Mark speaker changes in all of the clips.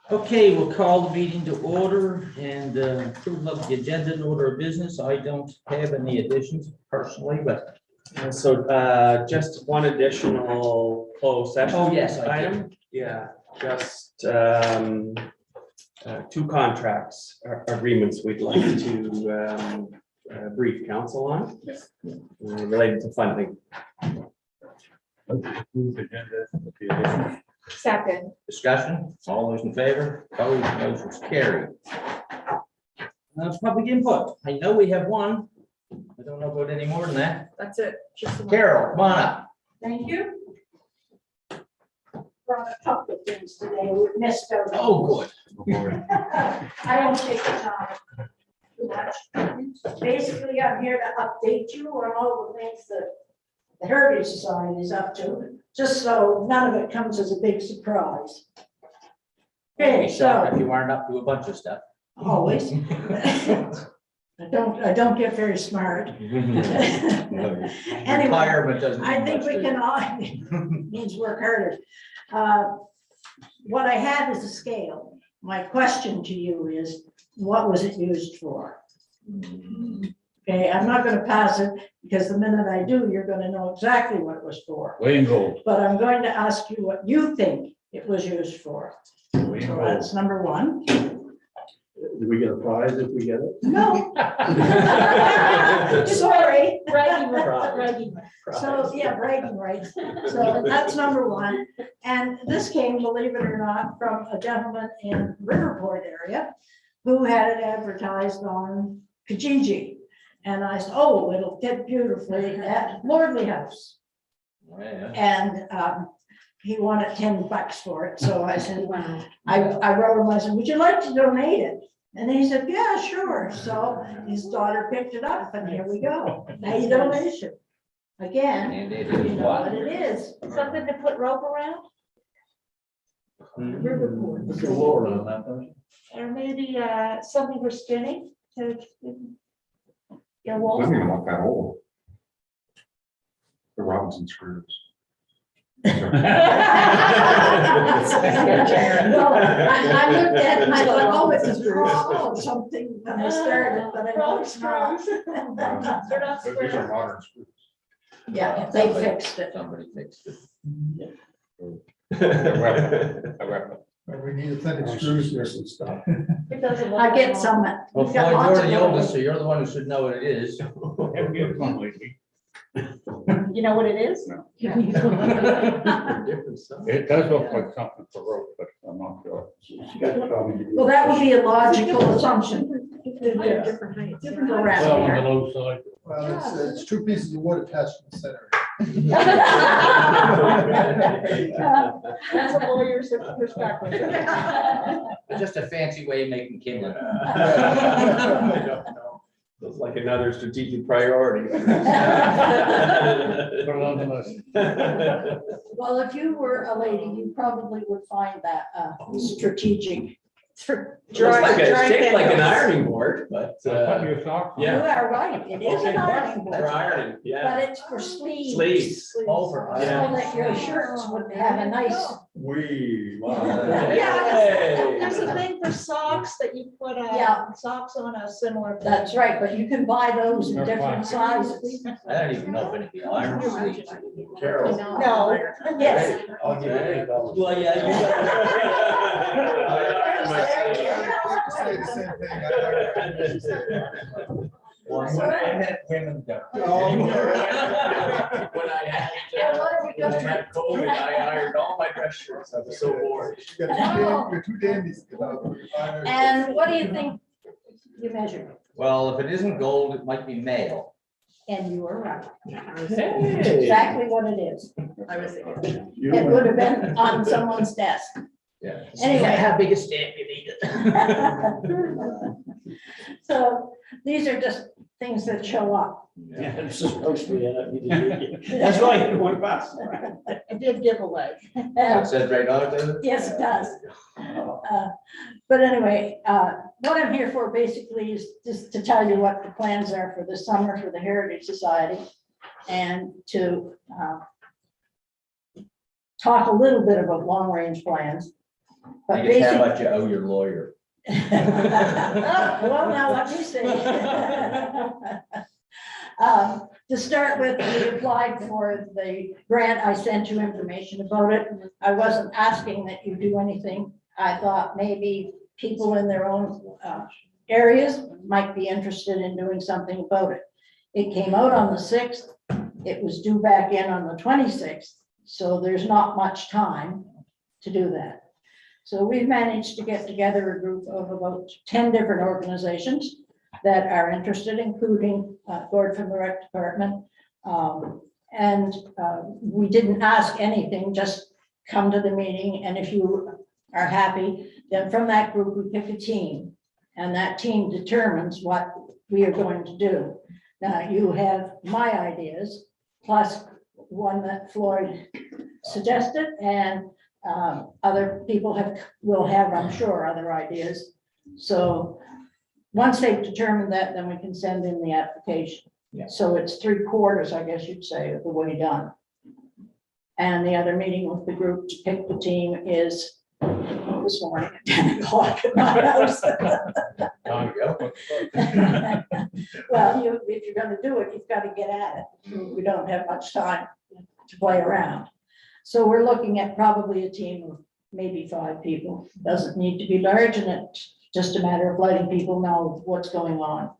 Speaker 1: Okay, we'll call the meeting to order and approval of the agenda and order of business. I don't have any additions personally, but.
Speaker 2: Just one additional closed session.
Speaker 1: Oh, yes, I did.
Speaker 2: item. Yeah, just two contracts agreements we'd like to brief council on related to funding.
Speaker 3: Second.
Speaker 1: Discussion, all those in favor, opposed, motion's carried. Public input, I know we have one. I don't know about any more than that.
Speaker 3: That's it. Just the one.
Speaker 1: Carol, come on up.
Speaker 4: Thank you. Brought a couple of things today. We missed out.
Speaker 1: Oh, good.
Speaker 4: I don't take the time too much. Basically, I'm here to update you on all the things that the Heritage Society is up to, just so none of it comes as a big surprise. Okay,
Speaker 1: Shocked
Speaker 4: so
Speaker 1: if you weren't up to a bunch of stuff.
Speaker 4: always. I don't get very smart. Anyway.
Speaker 1: Retirement doesn't.
Speaker 4: I
Speaker 1: mean
Speaker 4: think
Speaker 1: much
Speaker 4: we
Speaker 1: to
Speaker 4: can
Speaker 1: you.
Speaker 4: all, needs to work harder. What I have is a scale. My question to you is, what was it used for? Okay, I'm not gonna pass it, because the minute I do, you're gonna know exactly what it was for.
Speaker 5: Wayne Gold.
Speaker 4: But I'm going to ask you what you think it was used for.
Speaker 5: Wayne
Speaker 4: So
Speaker 5: Gold.
Speaker 4: that's number one.
Speaker 5: Do we get a prize if we get it?
Speaker 4: No. Sorry.
Speaker 3: Bragging rights.
Speaker 4: So, yeah, bragging rights. So that's number one. And this came, believe it or not, from a gentleman in Riverport area who had it advertised on Kijiji. And I said, oh, it'll fit beautifully at Lordley House.
Speaker 1: Yeah.
Speaker 4: And he wanted $10 for it. So I said, I wrote him, I said, would you like to donate it? And he said, yeah, sure. So his daughter picked it up and here we go. Now you donation. Again,
Speaker 1: And it
Speaker 4: you
Speaker 1: is
Speaker 4: know what
Speaker 1: what?
Speaker 4: it is.
Speaker 3: Something to put rope around,
Speaker 4: Riverport.
Speaker 5: Put the Lord on that, don't you?
Speaker 3: or maybe something for spinning to get
Speaker 6: I
Speaker 3: wool.
Speaker 6: don't even want that old. The Robinson screws.
Speaker 4: Well, I looked at it and I thought, oh, it's a something when I started, but I know it's not.
Speaker 3: They're not
Speaker 6: These are
Speaker 3: square.
Speaker 6: modern screws.
Speaker 4: Yeah, they fixed it.
Speaker 1: Somebody fixed it.
Speaker 7: We need authentic screws here and stuff.
Speaker 3: It doesn't look
Speaker 4: I get
Speaker 3: like
Speaker 4: some.
Speaker 1: Well,
Speaker 4: we've
Speaker 1: Floyd,
Speaker 4: got lots
Speaker 1: you're
Speaker 4: of
Speaker 1: the
Speaker 4: them.
Speaker 1: oldest, so you're the one who should know what it is.
Speaker 5: Haven't given one lately.
Speaker 3: one. You know what it is?
Speaker 1: Different stuff.
Speaker 5: It does look like something for rope, but I'm not sure.
Speaker 4: Well, that would be a logical assumption.
Speaker 3: They're different heights.
Speaker 4: Different
Speaker 5: Well,
Speaker 4: around
Speaker 5: on the
Speaker 4: here.
Speaker 5: low side.
Speaker 7: Well, it's two pieces of wood attached to the center.
Speaker 3: That's a lawyer's perspective.
Speaker 1: Just a fancy way of making kindling.
Speaker 2: I don't know. Looks like another strategic priority.
Speaker 5: Put it on the list.
Speaker 4: Well, if you were a lady, you probably would find that strategic.
Speaker 2: Looks like it's shaped like an ironing board, but
Speaker 5: Put your socks on.
Speaker 4: You
Speaker 2: yeah.
Speaker 4: are right, it is an ironing
Speaker 2: For
Speaker 4: board,
Speaker 2: ironing,
Speaker 4: but
Speaker 2: yeah.
Speaker 4: it's for sleeves.
Speaker 2: Sleeves.
Speaker 1: Over.
Speaker 4: So that your shirts would have a nice.
Speaker 5: We.
Speaker 2: Hey.
Speaker 3: There's a thing for socks that you put
Speaker 4: Yeah.
Speaker 3: socks on a similar.
Speaker 4: That's right, but you can buy those in
Speaker 5: They're
Speaker 4: different
Speaker 5: fine.
Speaker 4: sizes.
Speaker 1: I don't even know if it'd be iron sleeves.
Speaker 2: Carol.
Speaker 3: No.
Speaker 4: Yes.
Speaker 5: I'll give you $8.
Speaker 1: Well, yeah,
Speaker 7: Say the same thing.
Speaker 1: I had women go.
Speaker 7: Oh.
Speaker 1: When I had,
Speaker 4: And what are we
Speaker 1: when I
Speaker 4: gonna
Speaker 1: had COVID, I ironed all my dress shirts. I was so bored.
Speaker 7: You're two dandies.
Speaker 4: And what do you think you measured?
Speaker 1: Well, if it isn't gold, it might be male.
Speaker 4: And you were right.
Speaker 2: Hey.
Speaker 4: Exactly what it is.
Speaker 3: I was thinking.
Speaker 4: It would have been on someone's desk.
Speaker 1: Yeah.
Speaker 4: Anyway.
Speaker 1: How big a stamp you need it?
Speaker 4: So these are just things that show up.
Speaker 1: Yeah.
Speaker 5: It's supposed to be.
Speaker 4: That's
Speaker 5: right. It went fast.
Speaker 3: It did give a leg.
Speaker 1: It says right on it, does it?
Speaker 4: Yes, it does. But anyway, what I'm here for basically is just to tell you what the plans are for the summer for the Heritage Society and to talk a little bit about long-range plans. But
Speaker 1: I guess how
Speaker 4: basic-
Speaker 1: much you owe your lawyer.
Speaker 4: Well, now what you say. To start with, we applied for the grant. I sent you information about it. I wasn't asking that you do anything. I thought maybe people in their own areas might be interested in doing something about it. It came out on the 6th. It was due back in on the 26th. So there's not much time to do that. So we've managed to get together a group of about 10 different organizations that are interested, including Gord from the Rec Department. We didn't ask anything, just come to the meeting, and if you are happy, then from that group, we pick a team, and that team determines what we are going to do. Now, you have my ideas, plus one that Floyd suggested, and other people will have, I'm sure, other ideas. So once they've determined that, then we can send in the application.
Speaker 1: Yeah.
Speaker 4: So it's 3/4, I guess you'd say, of the way done. And the other meeting with the group to pick the team is this morning at 10 o'clock at my house. Well, if you're gonna do it, you've got to get at it. We don't have much time to play around. So we're looking at probably a team of maybe 5 people. Doesn't need to be large, and it's just a matter of letting people know what's going on.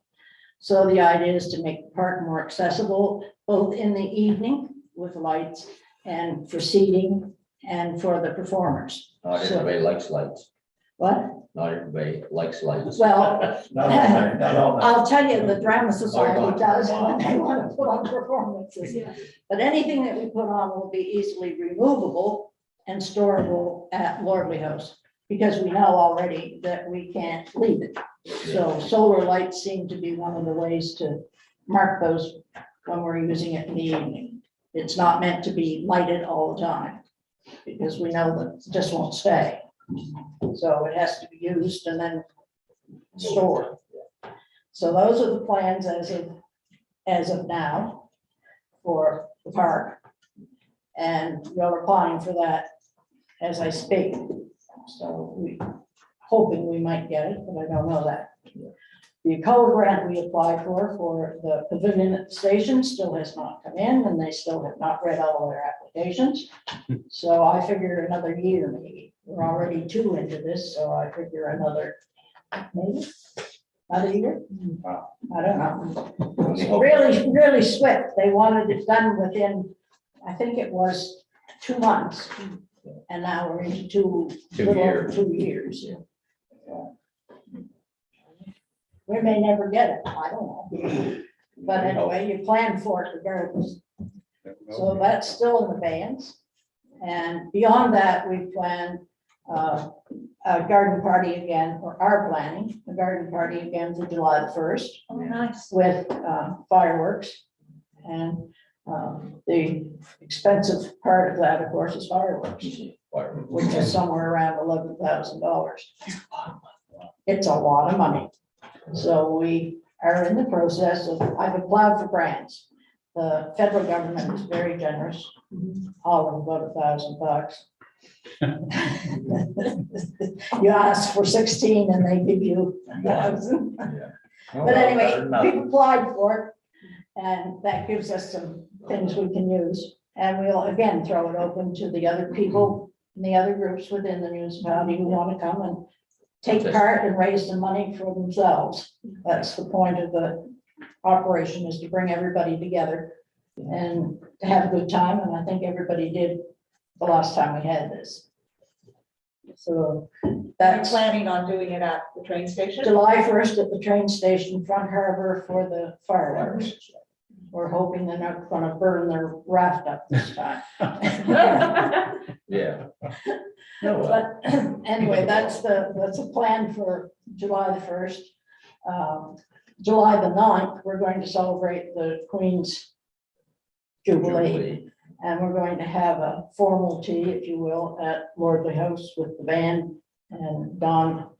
Speaker 4: So the idea is to make the park more accessible, both in the evening with lights and for seating and for the performers.
Speaker 1: Not everybody likes lights.
Speaker 4: What?
Speaker 1: Not everybody likes lights.
Speaker 4: Well,
Speaker 5: Not all night, not all night.
Speaker 4: I'll tell you, the drama society does when they want to put on performances. But anything that we put on will be easily removable and storable at Lordley House, because we know already that we can't leave it. So solar lights seem to be one of the ways to mark those when we're using it in the evening. It's not meant to be lighted all the time, because we know that it just won't stay. So it has to be used and then stored. So those are the plans as of now for the park. And we're applying for that as I speak. So we hoping we might get it, but I don't know that. The color grant we applied for the pavilion at the station still has not come in, and they still have not read all of their applications. So I figure another year maybe. We're already 2 into this, so I figure another year. I don't know. Really swift. They wanted it done within, I think it was 2 months. And now we're into 2 years. We may never get it, I don't know. But anyway, you plan for it regardless. So that's still in abeyance. And beyond that, we plan a garden party again, or are planning a garden party again for July the 1st.
Speaker 3: Oh, nice.
Speaker 4: With fireworks. And the expensive part of that, of course, is fireworks, which is somewhere around $11,000. It's a lot of money. So we are in the process of, I've applied for grants. The federal government is very generous, all of about $1,000. You ask for 16 and they give you 1,000. But anyway, we've applied for it, and that gives us some things we can use. And we'll again throw it open to the other people and the other groups within the municipality who want to come and take part and raise the money for themselves. That's the point of the operation, is to bring everybody together and to have a good time. And I think everybody did the last time we had this. So
Speaker 3: You're
Speaker 4: that's
Speaker 3: planning on doing it at the train station?
Speaker 4: July 1st at the train station, Front Harbor, for the fireworks. We're hoping they're not gonna burn their raft up this time.
Speaker 1: Yeah.
Speaker 4: But anyway, that's a plan for July the 1st. July the 9th, we're going to celebrate the Queen's Jubilee. And we're going to have a formal tea, if you will, at Lordley House with the band and Don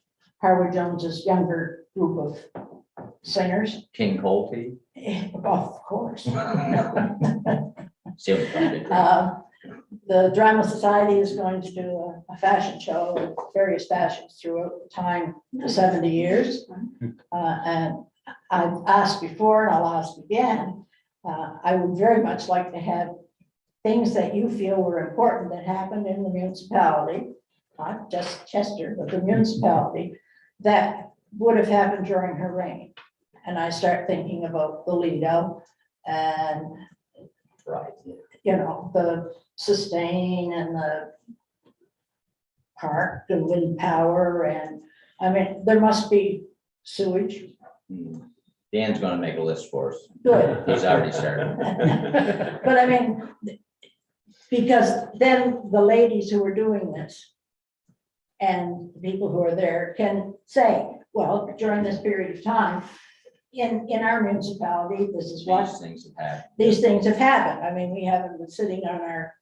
Speaker 4: Harvard Jones's younger group of singers.
Speaker 1: King Colty.
Speaker 4: Of course.
Speaker 1: See what I'm trying to do.
Speaker 4: the Drama Society is going to do a fashion show, with various fashions throughout the time, the 70 years. And I've asked before and I'll ask again, I would very much like to have things that you feel were important that happened in the municipality, not just Chester, but the municipality, that would have happened during her reign. And I start thinking about the Lido and,
Speaker 1: Right.
Speaker 4: you know, the sustain and the park and wind power. And I mean, there must be sewage.
Speaker 1: Dan's gonna make a list for us.
Speaker 4: Good.
Speaker 1: He's already started.
Speaker 4: But I mean, because then the ladies who are doing this and the people who are there can say, well, during this period of time, in our municipality, this is what
Speaker 1: These things have happened.
Speaker 4: these things have happened. I mean, we haven't been sitting on our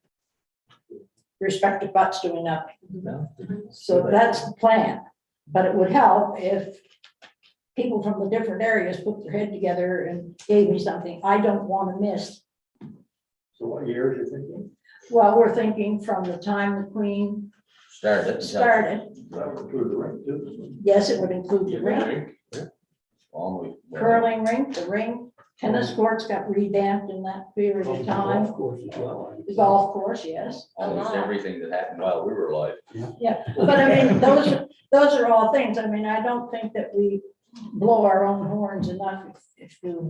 Speaker 4: respective butts doing nothing.
Speaker 1: No.
Speaker 4: So that's the plan. But it would help if people from the different areas put their head together and gave me something I don't want to miss.
Speaker 5: So what year are you thinking?
Speaker 4: Well, we're thinking from the time the Queen
Speaker 1: Started.
Speaker 4: started.
Speaker 5: That would include the rent too.
Speaker 4: Yes, it would include the rink, curling rink, the ring, tennis courts got revamped in that period of time.
Speaker 5: Golf course as well.
Speaker 4: The golf course, yes.
Speaker 1: Almost everything that happened while we were alive.
Speaker 4: Yeah, but I mean, those are all things. I mean, I don't think that we blow our own horns enough if you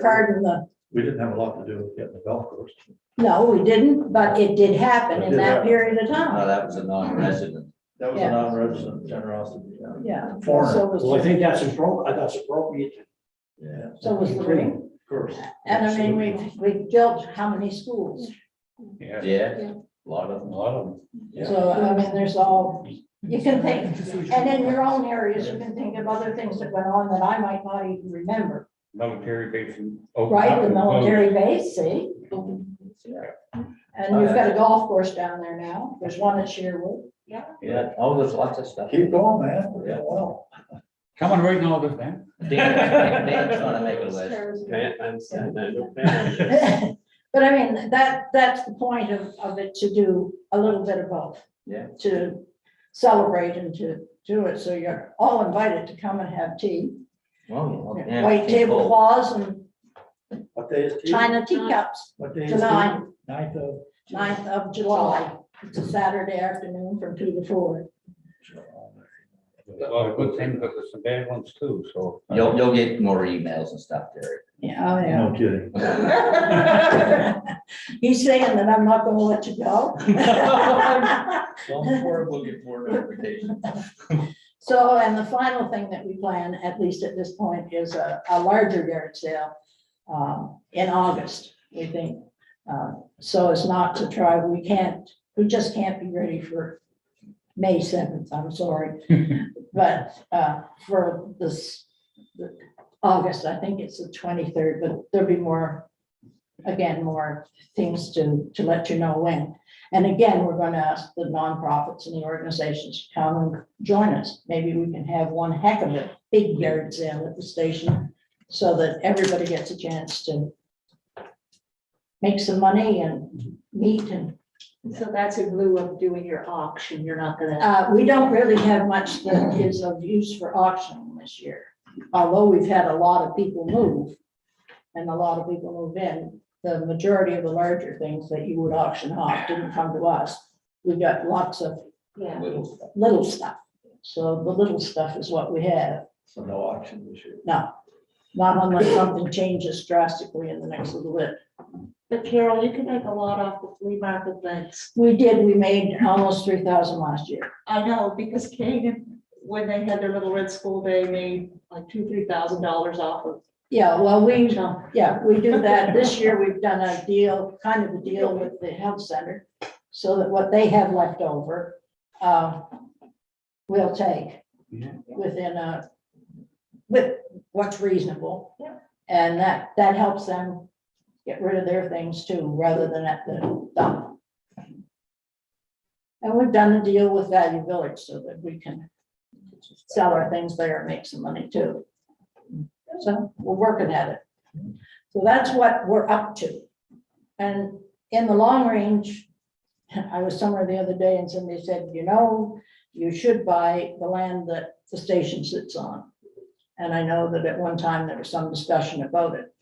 Speaker 4: pardon the,
Speaker 5: We didn't have a lot to do with getting the golf course.
Speaker 4: no, we didn't, but it did happen in that period of
Speaker 1: No,
Speaker 4: time.
Speaker 1: that was a non-resident.
Speaker 5: That was
Speaker 4: Yeah.
Speaker 5: a non-resident generosity.
Speaker 4: Yeah.
Speaker 5: Foreigner.
Speaker 4: So was,
Speaker 8: Well, I think that's appropriate.
Speaker 5: Yeah.
Speaker 4: so was the ring.
Speaker 5: Of course.
Speaker 4: And I mean, we've built how many schools?
Speaker 1: Yeah, a lot of them.
Speaker 8: A lot of them.
Speaker 4: So, I mean, there's all, you can think, and in your own areas, you can think of other things that went on that I might not even remember.
Speaker 8: Military base.
Speaker 4: Right, the military base, see? And you've got a golf course down there now. There's one at Sherwood.
Speaker 1: Yeah, oh, there's lots of stuff.
Speaker 5: Keep going, man.
Speaker 1: Yeah.
Speaker 5: Well.
Speaker 8: Coming right in August, man.
Speaker 1: Dan's gonna make a list.
Speaker 4: But I mean, that's the point of it, to do a little bit of both.
Speaker 1: Yeah.
Speaker 4: To celebrate and to do it. So you're all invited to come and have tea.
Speaker 1: Well, yeah,
Speaker 4: White
Speaker 1: people-
Speaker 4: tablecloths and
Speaker 5: What day is?
Speaker 4: china teacups,
Speaker 5: What day is?
Speaker 4: July.
Speaker 5: Ninth of.
Speaker 4: 9th of July. It's a Saturday afternoon from 2 to 4.
Speaker 8: A lot of good things, but there's some bad ones too, so.
Speaker 1: You'll get more emails and stuff, Terry.
Speaker 4: Yeah, oh, yeah.
Speaker 5: No kidding.
Speaker 4: He's saying that I'm not gonna let you go.
Speaker 1: We'll get more notifications.
Speaker 4: So, and the final thing that we plan, at least at this point, is a larger yard sale in August, we think. So as not to try, we just can't be ready for May 7th, I'm sorry. But for this, August, I think it's the 23rd, but there'll be more, again, more things to let you know when. And again, we're going to ask the nonprofits and the organizations to come and join us. Maybe we can have one heck of a big yard sale at the station so that everybody gets a chance to make some money and meet. And
Speaker 3: So that's in lieu of doing your auction, you're not gonna.
Speaker 4: we don't really have much that is of use for auctioning this year. Although we've had a lot of people move and a lot of people move in, the majority of the larger things that you would auction off didn't come to us. We got lots of
Speaker 3: Yeah.
Speaker 1: Little stuff.
Speaker 4: little stuff. So the little stuff is what we have.
Speaker 5: So no auction this year.
Speaker 4: No, not unless something changes drastically in the next little bit.
Speaker 3: But Carol, you can make a lot off the flea market things.
Speaker 4: We made almost 3,000 last year.
Speaker 3: I know, because Canaan, when they had their little red school day, made like $2,000-3,000 off of.
Speaker 4: Yeah, well, we
Speaker 3: No.
Speaker 4: do that. This year, we've done a deal, kind of a deal with the health center, so that what they have left over, we'll take with what's reasonable.
Speaker 3: Yeah.
Speaker 4: And that helps them get rid of their things too, rather than at the dump. And we've done a deal with Value Village so that we can sell our things there and make some money too. So we're working at it. So that's what we're up to. And in the long range, I was somewhere the other day and somebody said, you know, you should buy the land that the station sits on. And I know that at one time there was some discussion about it.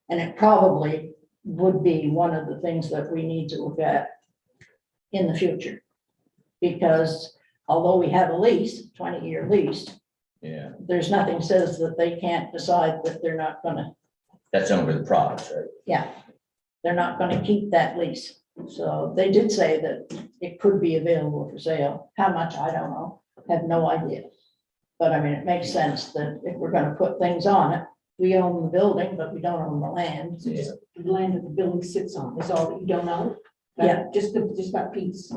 Speaker 4: And it probably would be one of the things that we need to look at in the future. Because although we have a lease, 20-year lease,
Speaker 1: Yeah,
Speaker 4: there's nothing says that they can't decide that they're not gonna,
Speaker 1: that's over the province, right?
Speaker 4: yeah, they're not gonna keep that lease. So they did say that it could be available for sale. How much, I don't know, have no idea. But I mean, it makes sense that if we're gonna put things on it, we own the building, but we don't own the land.
Speaker 1: Yeah.
Speaker 9: The land that the building sits on is all that you don't own?
Speaker 4: Yeah.
Speaker 9: Just that piece.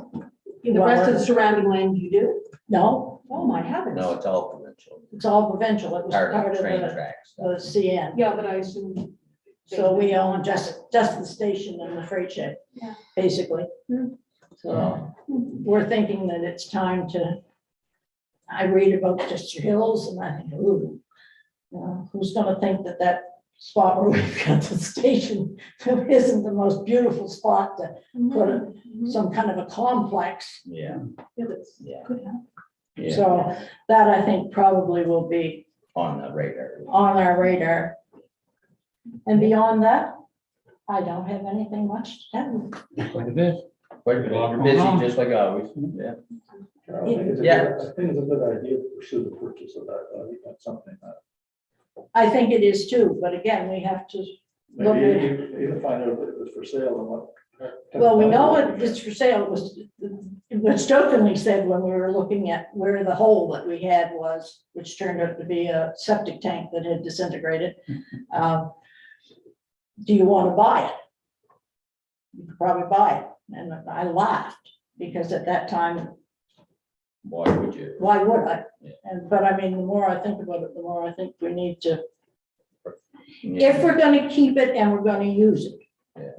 Speaker 9: The rest of the surrounding land you do?
Speaker 4: No,
Speaker 9: Oh, my heavens.
Speaker 1: No, it's all provincial.
Speaker 4: it's all provincial. It was
Speaker 1: Part
Speaker 4: part
Speaker 1: of
Speaker 4: of
Speaker 1: the train
Speaker 4: the
Speaker 1: tracks.
Speaker 4: CN.
Speaker 9: Yeah, but I assume.
Speaker 4: So we own just the station and the freight shed,
Speaker 9: Yeah.
Speaker 4: basically.
Speaker 9: Hmm.
Speaker 4: So we're thinking that it's time to, I read about Chester Hills and I think, ooh, you know, who's gonna think that that spot where we've got the station isn't the most beautiful spot to put some kind of a complex.
Speaker 1: Yeah,
Speaker 9: Yeah, that's,
Speaker 1: yeah,
Speaker 9: could happen.
Speaker 1: yeah,
Speaker 4: So that I think probably will be
Speaker 1: on the radar.
Speaker 4: on our radar. And beyond that, I don't have anything much to tell you.
Speaker 8: Quite a bit.
Speaker 1: Quite a bit, you're busy, just like always, yeah.
Speaker 5: I think it's a
Speaker 1: Yeah.
Speaker 5: good- I think it's a good idea to pursue the purchase of that. I think that's something that
Speaker 4: I think it is too, but again, we have to, Look
Speaker 5: maybe
Speaker 4: at-
Speaker 5: even find out if it was for sale and what.
Speaker 4: well, we know it's for sale. It was jokingly said when we were looking at where the hole that we had was, which turned out to be a septic tank that had disintegrated. Do you want to buy it? You could probably buy it. And I laughed because at that time,
Speaker 1: Why would you?
Speaker 4: why would I?
Speaker 1: Yeah.
Speaker 4: But I mean, the more I think about it, the more I think we need to,
Speaker 1: Yeah.
Speaker 4: if we're gonna keep it and we're gonna use it.
Speaker 1: Yeah.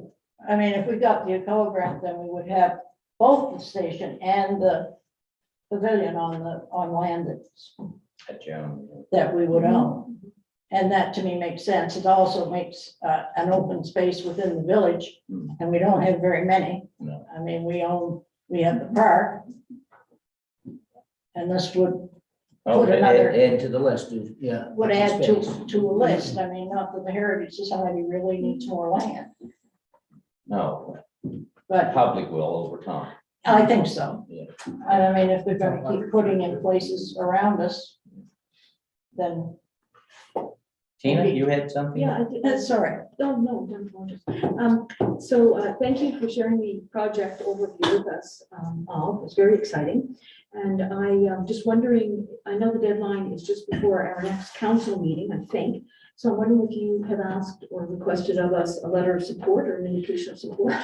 Speaker 4: I mean, if we got the Acoa grant, then we would have both the station and the pavilion on land
Speaker 1: At your own.
Speaker 4: that we would own. And that to me makes sense. It also makes an open space within the village,
Speaker 1: Mm.
Speaker 4: and we don't have very many.
Speaker 1: No.
Speaker 4: I mean, we have the park. And this would
Speaker 1: Okay,
Speaker 4: another-
Speaker 1: add to the list, yeah.
Speaker 4: would add to
Speaker 1: Space.
Speaker 4: a list. I mean, not that the Heritage Society really needs more land,
Speaker 1: No, the
Speaker 4: but
Speaker 1: public will over time.
Speaker 4: I think so.
Speaker 1: Yeah.
Speaker 4: And I mean, if they're gonna keep putting in places around us, then
Speaker 1: Tina, you had something?
Speaker 9: Yeah, I did.
Speaker 4: that's all right.
Speaker 9: Oh, no, don't apologize. Thank you for sharing the project overview with us. All, it was very exciting. And I am just wondering, I know the deadline is just before our next council meeting, I think. So I'm wondering if you have asked or requested of us a letter of support or an indication of support.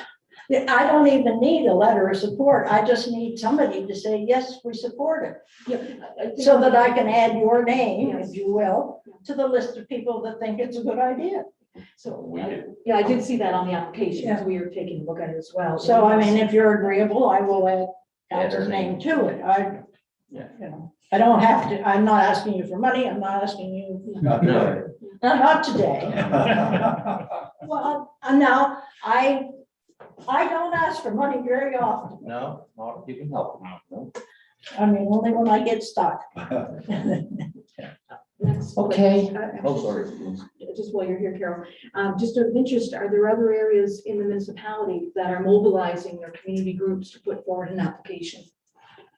Speaker 4: Yeah, I don't even need a letter of support. I just need somebody to say, yes, we support it.
Speaker 9: Yeah, I think-
Speaker 4: So that I can add your name,
Speaker 9: Yes.
Speaker 4: if you will, to the list of people that think it's a good idea.
Speaker 9: So,
Speaker 1: We did.
Speaker 9: yeah, I did see that on the application,
Speaker 4: Yeah.
Speaker 9: as we were taking a look at it as well.
Speaker 4: So I mean, if you're agreeable, I will add
Speaker 1: Add her
Speaker 4: Council's name
Speaker 1: name.
Speaker 4: to it.
Speaker 1: Yeah.
Speaker 4: You know, I don't have to, I'm not asking you for money. I'm not asking you,
Speaker 1: No.
Speaker 4: not today. Well, now, I don't ask for money very often.
Speaker 1: No, you can help. No.
Speaker 4: I mean, only when I get stuck.
Speaker 9: Next
Speaker 1: Okay.
Speaker 9: question.
Speaker 1: Oh, sorry.
Speaker 9: Just while you're here, Carol, just of interest, are there other areas in the municipality that are mobilizing their community groups to put forward an application?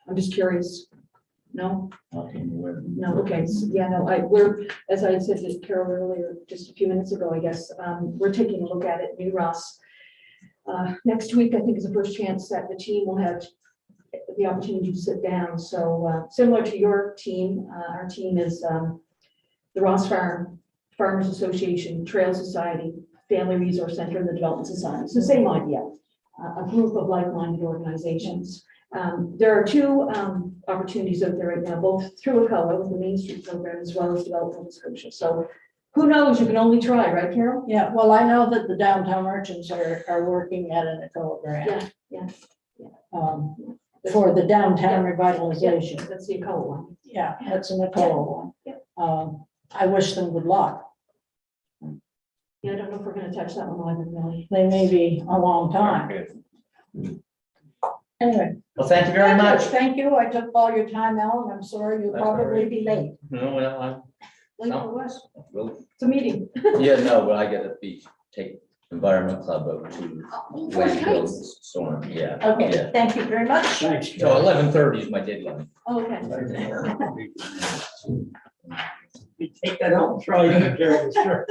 Speaker 9: I'm just curious. No? No, okay, so, yeah, no, we're, as I said to Carol earlier, just a few minutes ago, I guess, we're taking a look at it, New Ross. Next week, I think is the first chance that the team will have the opportunity to sit down. So similar to your team, our team is the Ross Farmers Association, Trail Society, Family Resource Center, and the Development Society. It's the same idea, a group of like-minded organizations. There are two opportunities out there right now, both through ACOA with the Main Street program as well as Development Nova Scotia. So who knows? You can only try, right, Carol?
Speaker 4: Yeah, well, I know that the downtown merchants are working at an ACOA grant.
Speaker 9: Yeah.
Speaker 4: For the downtown revitalization.
Speaker 9: That's the ACOA one.
Speaker 4: Yeah, that's an ACOA one.
Speaker 9: Yeah.
Speaker 4: I wish them good luck.
Speaker 9: Yeah, I don't know if we're gonna touch that one either, really.
Speaker 4: They may be a long time. Anyway.
Speaker 1: Well, thank you very much.
Speaker 4: Thank you. I took all your time, Ellen. I'm sorry you'll
Speaker 1: That's all
Speaker 4: probably
Speaker 1: right.
Speaker 4: be late.
Speaker 1: No, well,
Speaker 4: Late for what?
Speaker 1: well,
Speaker 9: It's a meeting.
Speaker 1: yeah, no, but I gotta take Environment Club over to Landfill Storm, yeah.
Speaker 4: Okay,
Speaker 1: Yeah.
Speaker 4: thank you very much.
Speaker 1: So 11:30 is my deadline.
Speaker 9: Okay.
Speaker 2: Take that out, try to carry the shirt.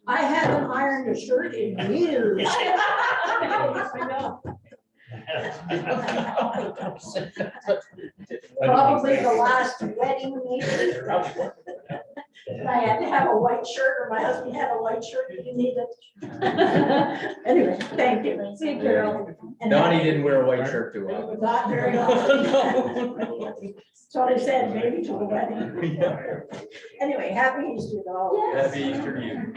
Speaker 4: I haven't ironed a shirt in years.
Speaker 9: I know.
Speaker 4: Probably the last wedding maybe. I had to have a white shirt, or my husband had a white shirt, he didn't need it. Anyway, thank you. See you, Carol. And
Speaker 1: Donnie didn't wear a white shirt too often.
Speaker 4: not very often. That's what I said, maybe to the wedding. Anyway, happy Easter to all.
Speaker 1: Happy Easter to you.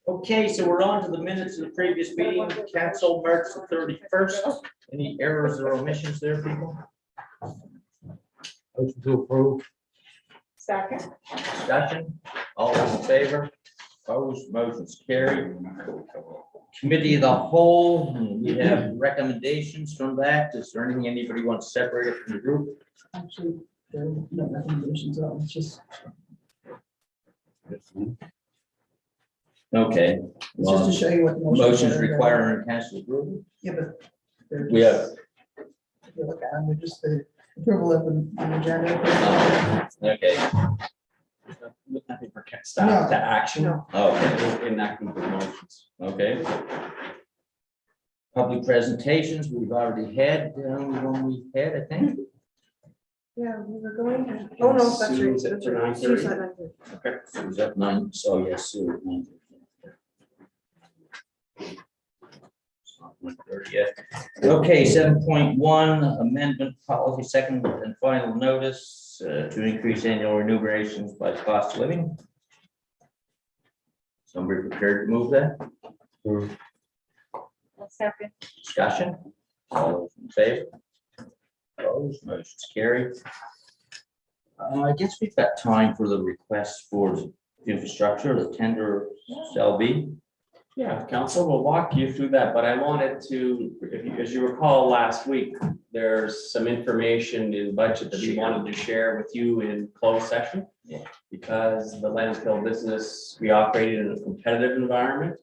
Speaker 1: Okay, so we're on to the minutes of the previous meeting, council March the 31st. Any errors or omissions there, people?
Speaker 5: Motion to approve.
Speaker 3: Second.
Speaker 1: Discussion, all those in favor? Opposed, motion's carried. Committee of the whole, we have recommendations from that. Is there anything anybody wants to separate it from the group?
Speaker 9: Actually, there are no recommendations at all. It's just,
Speaker 1: Okay.
Speaker 10: It's just to show you what the
Speaker 1: Motions
Speaker 10: are.
Speaker 1: requiring council approval.
Speaker 10: Yeah, but. they're
Speaker 1: We have,
Speaker 10: just- If you look at them, they're just the approval of the agenda.
Speaker 1: okay,
Speaker 2: Nothing for staff to action.
Speaker 10: No.
Speaker 1: okay,
Speaker 2: Enactment of motions.
Speaker 1: okay. Public presentations, we've already had, the only one we had, I think.
Speaker 10: Yeah, we were going to. Oh, no, that's right.
Speaker 2: Sue's at
Speaker 10: That's right.
Speaker 2: 9:30.
Speaker 10: Sue's at 9:30.
Speaker 2: Okay.
Speaker 1: So was that 9? So yes, Sue. 9. It's not 1:30 yet. Okay, 7.1 amendment policy, second and final notice to increase annual remunerations by cost of living. Somebody prepared to move that?
Speaker 3: Second.
Speaker 1: Discussion? All those in favor? Opposed, motion's carried. I guess we've got time for the request for infrastructure, the tender shall be.
Speaker 2: Yeah, council will walk you through that, but I wanted to, as you recall last week, there's some information in budget that we wanted to share with you in closed session.
Speaker 1: Yeah.
Speaker 2: Because the landfill business, we operated in a competitive environment.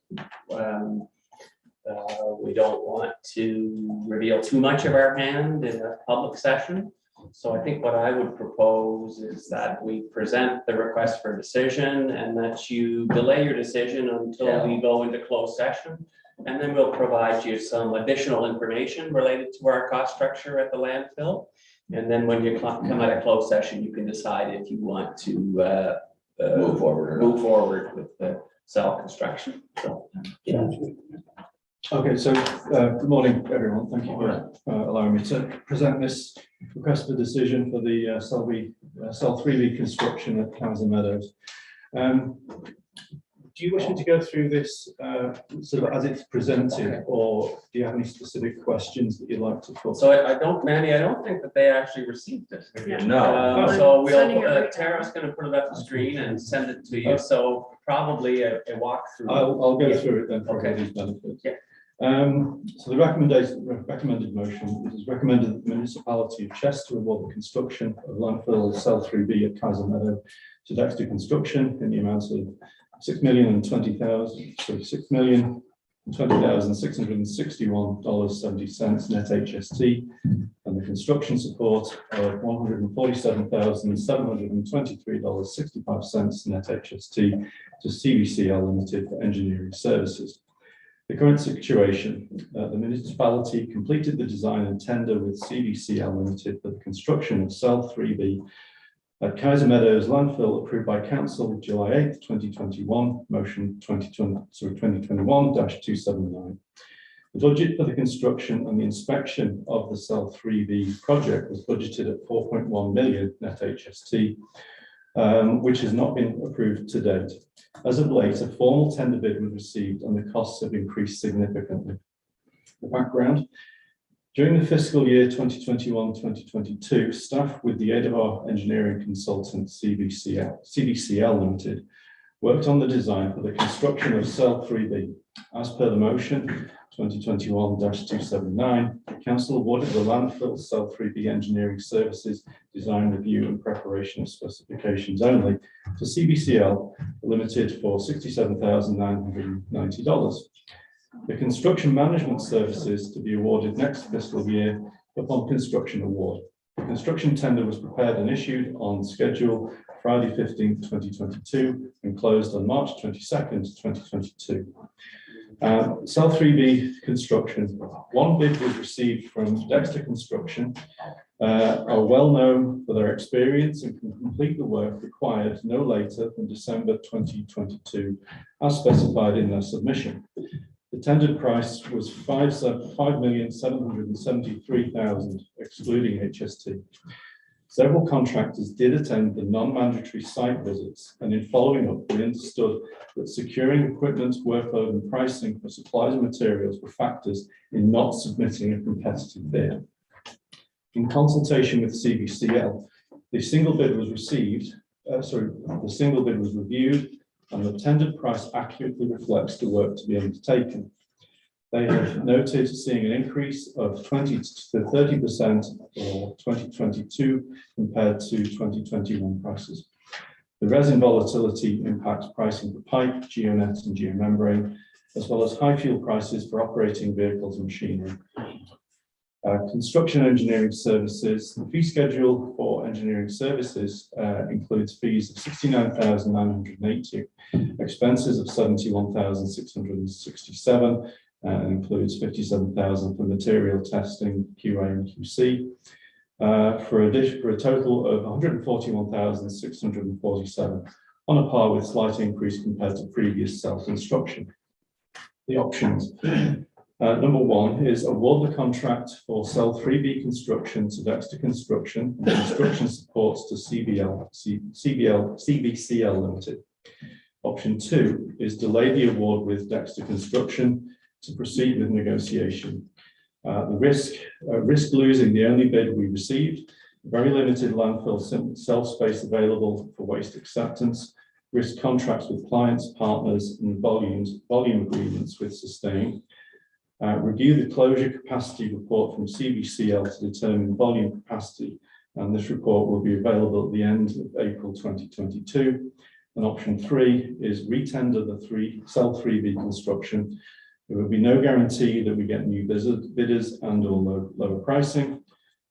Speaker 2: We don't want to reveal too much of our hand in a public session. So I think what I would propose is that we present the request for decision and that you delay your decision until we go into closed session. And then we'll provide you some additional information related to our cost structure at the landfill. And then when you come out of closed session, you can decide if you want to
Speaker 1: Move forward or not.
Speaker 2: move forward with the cell construction. So, yeah.
Speaker 5: Okay, so good morning, everyone. Thank you for allowing me to present this request for decision for the Cell 3B construction at Kaiser Meadows. Do you wish me to go through this sort of as it's presented, or do you have any specific questions that you'd like to put?
Speaker 2: So I don't, Manny, I don't think that they actually received it.
Speaker 1: No.
Speaker 2: So
Speaker 9: Sending it
Speaker 2: we'll,
Speaker 9: right now.
Speaker 2: Tara's gonna put it up the screen and send it to you, so probably a walkthrough.
Speaker 5: I'll go through it then for
Speaker 2: Okay.
Speaker 5: everybody's benefit.
Speaker 2: Yeah.
Speaker 5: So the recommended motion, it is recommended that the municipality of Chester award the construction of landfill Cell 3B at Kaiser Meadow to Dexter Construction in the amount of $6,020,661.70 net HST, and the construction support of $147,723.65 net HST to CBCL Limited for engineering services. The current situation, the municipality completed the design and tender with CBCL Limited for the construction of Cell 3B at Kaiser Meadows landfill approved by council July 8th, 2021, motion 2021-279. The budget for the construction and the inspection of the Cell 3B project was budgeted at 4.1 million net HST, which has not been approved to date. As of late, a formal tender bid was received and the costs have increased significantly. The background: during the fiscal year 2021-2022, staff with the aid of our engineering consultant CBCL Limited worked on the design for the construction of cell 3B. As per the motion 2021-279, the council awarded the landfill cell 3B engineering services design review and preparation of specifications only to CBCL Limited for $67,990. The construction management services to be awarded next fiscal year upon construction award. The construction tender was prepared and issued on schedule Friday 15th, 2022 and closed on March 22nd, 2022. Cell 3B construction. One bid was received from Dexter Construction, are well known for their experience and can complete the work required no later than December 2022, as specified in their submission. The tendered price was $5,773,000, excluding HST. Several contractors did attend the non-mandatory site visits, and in following up, we understood that securing equipment, workload, and pricing for supplies and materials were factors in not submitting a competitive bid. In consultation with CBCL, the single bid was reviewed, and the tendered price accurately reflects the work to be undertaken. They have noted seeing an increase of 20 to 30% for 2022 compared to 2021 prices. The resin volatility impacts pricing for pipe, geonet, and geomembrane, as well as high fuel prices for operating vehicles and machinery. Construction engineering services. The fee schedule for engineering services includes fees of $69,980, expenses of $71,667, and includes $57,000 for material testing, QA and QC, for a total of $141,647, on a par with slight increase compared to previous self-construction. The options. Number one is award the contract for cell 3B construction to Dexter Construction and construction supports to CBCL Limited. Option two is delay the award with Dexter Construction to proceed with negotiation. The risk losing the only bid we received, very limited landfill cell space available for waste acceptance, risk contracts with clients, partners, and volume agreements with Sustain. Review the closure capacity report from CBCL to determine volume capacity, and this report will be available at the end of April 2022. And option three is retender the cell 3B construction. There will be no guarantee that we get new bidders and or lower pricing.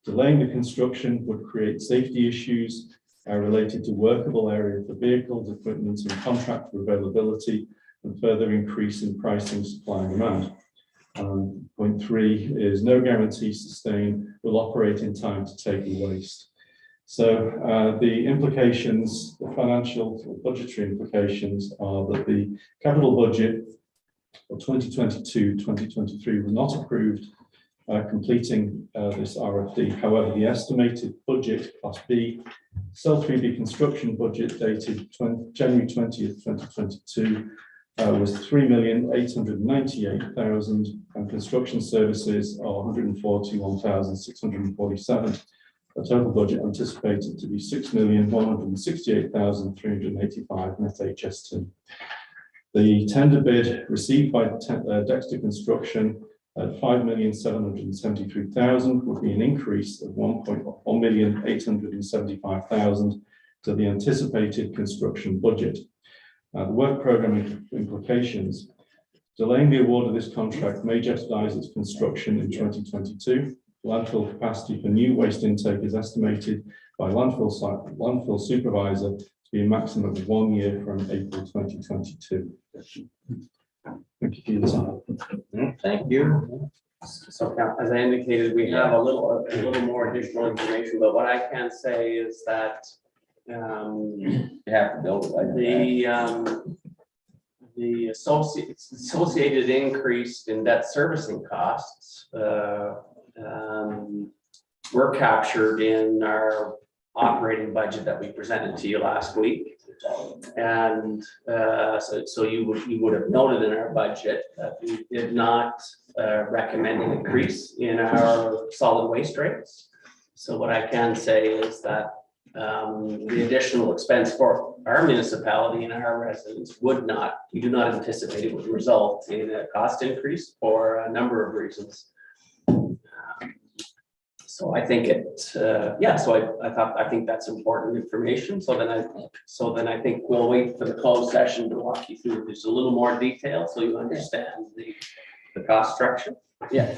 Speaker 5: Delaying the construction would create safety issues related to workable area for vehicles, equipment, and contractor availability, and further increase in pricing, supply and demand. Point three is no guarantee Sustain will operate in time to take the waste. So the implications, the financial or budgetary implications are that the capital budget for 2022-2023 was not approved, completing this RFD. However, the estimated budget class B cell 3B construction budget dated January 20th, 2022 was $3,898,000 and construction services are $141,647. A total budget anticipated to be $6,168,385 net HST. The tender bid received by Dexter Construction at $5,773,000 would be an increase of $1,875,000 to the anticipated construction budget. The work program implications. Delaying the award of this contract may jeopardize its construction in 2022. Landfill capacity for new waste intake is estimated by landfill supervisor to be a maximum of 1 year from April 2022. Thank you for your time.
Speaker 2: Thank you. So as I indicated, we have a little more additional information, but what I can say is that
Speaker 1: You have to build it like
Speaker 2: the associated increase in debt servicing costs were captured in our operating budget that we presented to you last week. And so you would have noted in our budget that we did not recommend an increase in our solid waste rates. So what I can say is that the additional expense for our municipality and our residents we do not anticipate it would result in a cost increase for a number of reasons. So I think I think that's important information. So then I think we'll wait for the closed session to walk you through just a little more detail so you understand the cost structure.
Speaker 1: Yeah.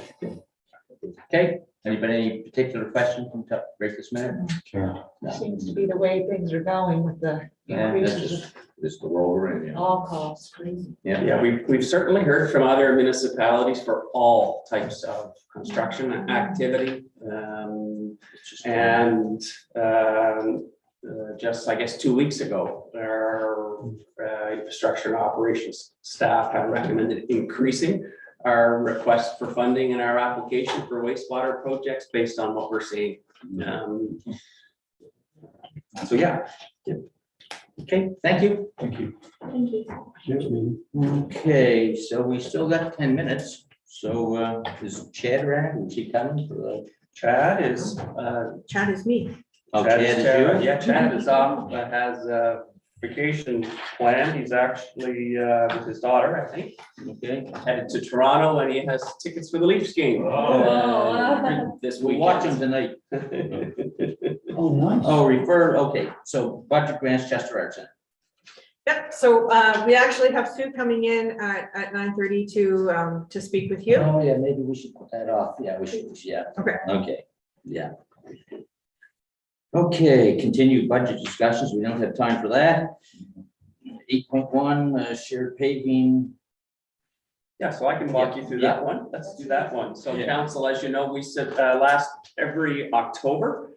Speaker 1: Okay, anybody, any particular question from right this minute?
Speaker 5: Yeah.
Speaker 1: No.
Speaker 3: Seems to be the way things are going with the
Speaker 1: Yeah, that's
Speaker 3: increases
Speaker 1: just the roll we're in, you
Speaker 3: of
Speaker 1: know.
Speaker 3: all costs, crazy.
Speaker 2: Yeah, we've certainly heard from other municipalities for all types of construction activity.
Speaker 1: It's just-
Speaker 2: And just, I guess, 2 weeks ago, our infrastructure and operations staff have recommended increasing our request for funding in our application for wastewater projects based on what we're seeing. So, yeah. Okay, thank you.
Speaker 5: Thank you.
Speaker 9: Thank you.
Speaker 1: Okay, so we still got 10 minutes. So is Chad around? Is he coming for the?
Speaker 2: Chad is,
Speaker 9: Chad is me.
Speaker 1: Oh,
Speaker 2: Chad
Speaker 1: Chad
Speaker 2: is,
Speaker 1: is you?
Speaker 2: yeah, Chad is off, has a vacation planned. He's actually with his daughter, I think,
Speaker 1: Okay.
Speaker 2: headed to Toronto, and he has tickets for the Leafs game this
Speaker 1: We'll
Speaker 2: weekend.
Speaker 1: watch him tonight.
Speaker 8: Oh, nice.
Speaker 1: Oh, okay, so budget grants, Chester Arts Center.
Speaker 11: Yep, so we actually have Sue coming in at 9:30 to speak with you.
Speaker 1: Oh, yeah, maybe we should put that off. Yeah, we should, yeah.
Speaker 11: Okay.
Speaker 1: Okay, yeah. Okay, continued budget discussions. We don't have time for that. 8.1, shared paving.
Speaker 2: Yeah, so I can walk you through that one. Let's do that one. So
Speaker 1: Yeah.
Speaker 2: council, as you know, we said every October,